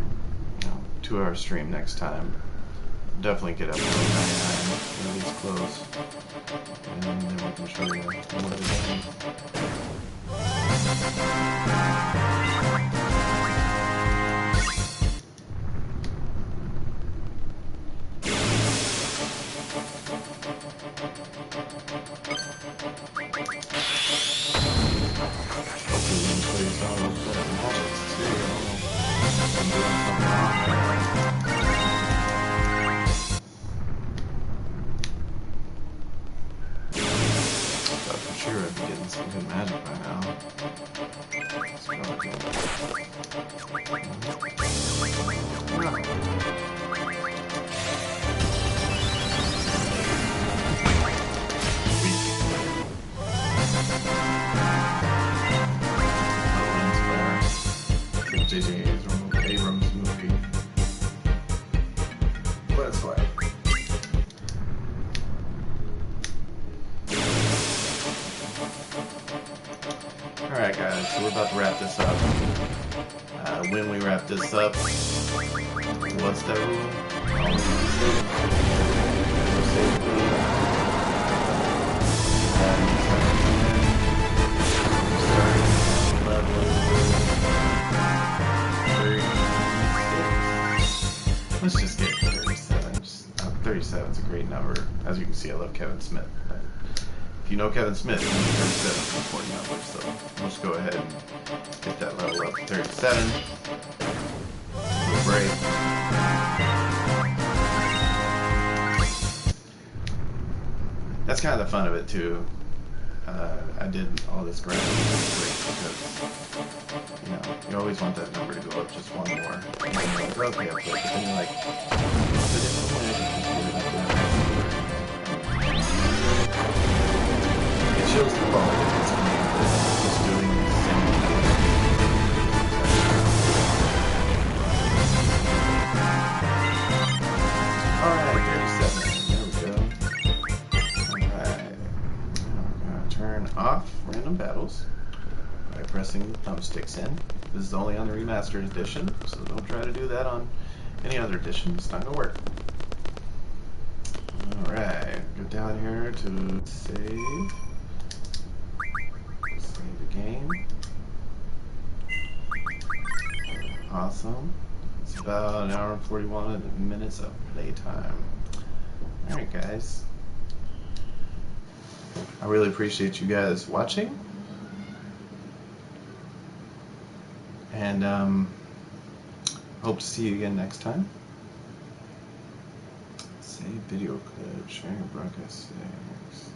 2-hour stream next time, definitely get up to 99, at least close, and then we can show you what it is. For sure I'd be getting some good magic by now. Let's go again. J.J. Abrams movie. But it's like. Alright guys, so we're about to wrap this up. When we wrap this up, what's that rule? Let's just get 37. 37 is a great number. As you can see, I love Kevin Smith. If you know Kevin Smith, 37 is an important number, so let's go ahead and get that level up to 37. Break. That's kind of the fun of it too. I did all this grinding because, you always want that number to go up just one more. And then you're like, okay, I'll play it. But then you're like, it shows the quality of this game that just doing the same thing. Alright, 37. There we go. Alright. I'm going to turn off random battles by pressing the thumbsticks in. This is only on the remastered edition, so don't try to do that on any other edition. It's not going to work. Alright, go down here to save. Save the game. Awesome. It's about an hour and 41 minutes of playtime. Alright guys. I really appreciate you guys watching. And hope to see you again next time. Save video clip, sharing broadcast settings.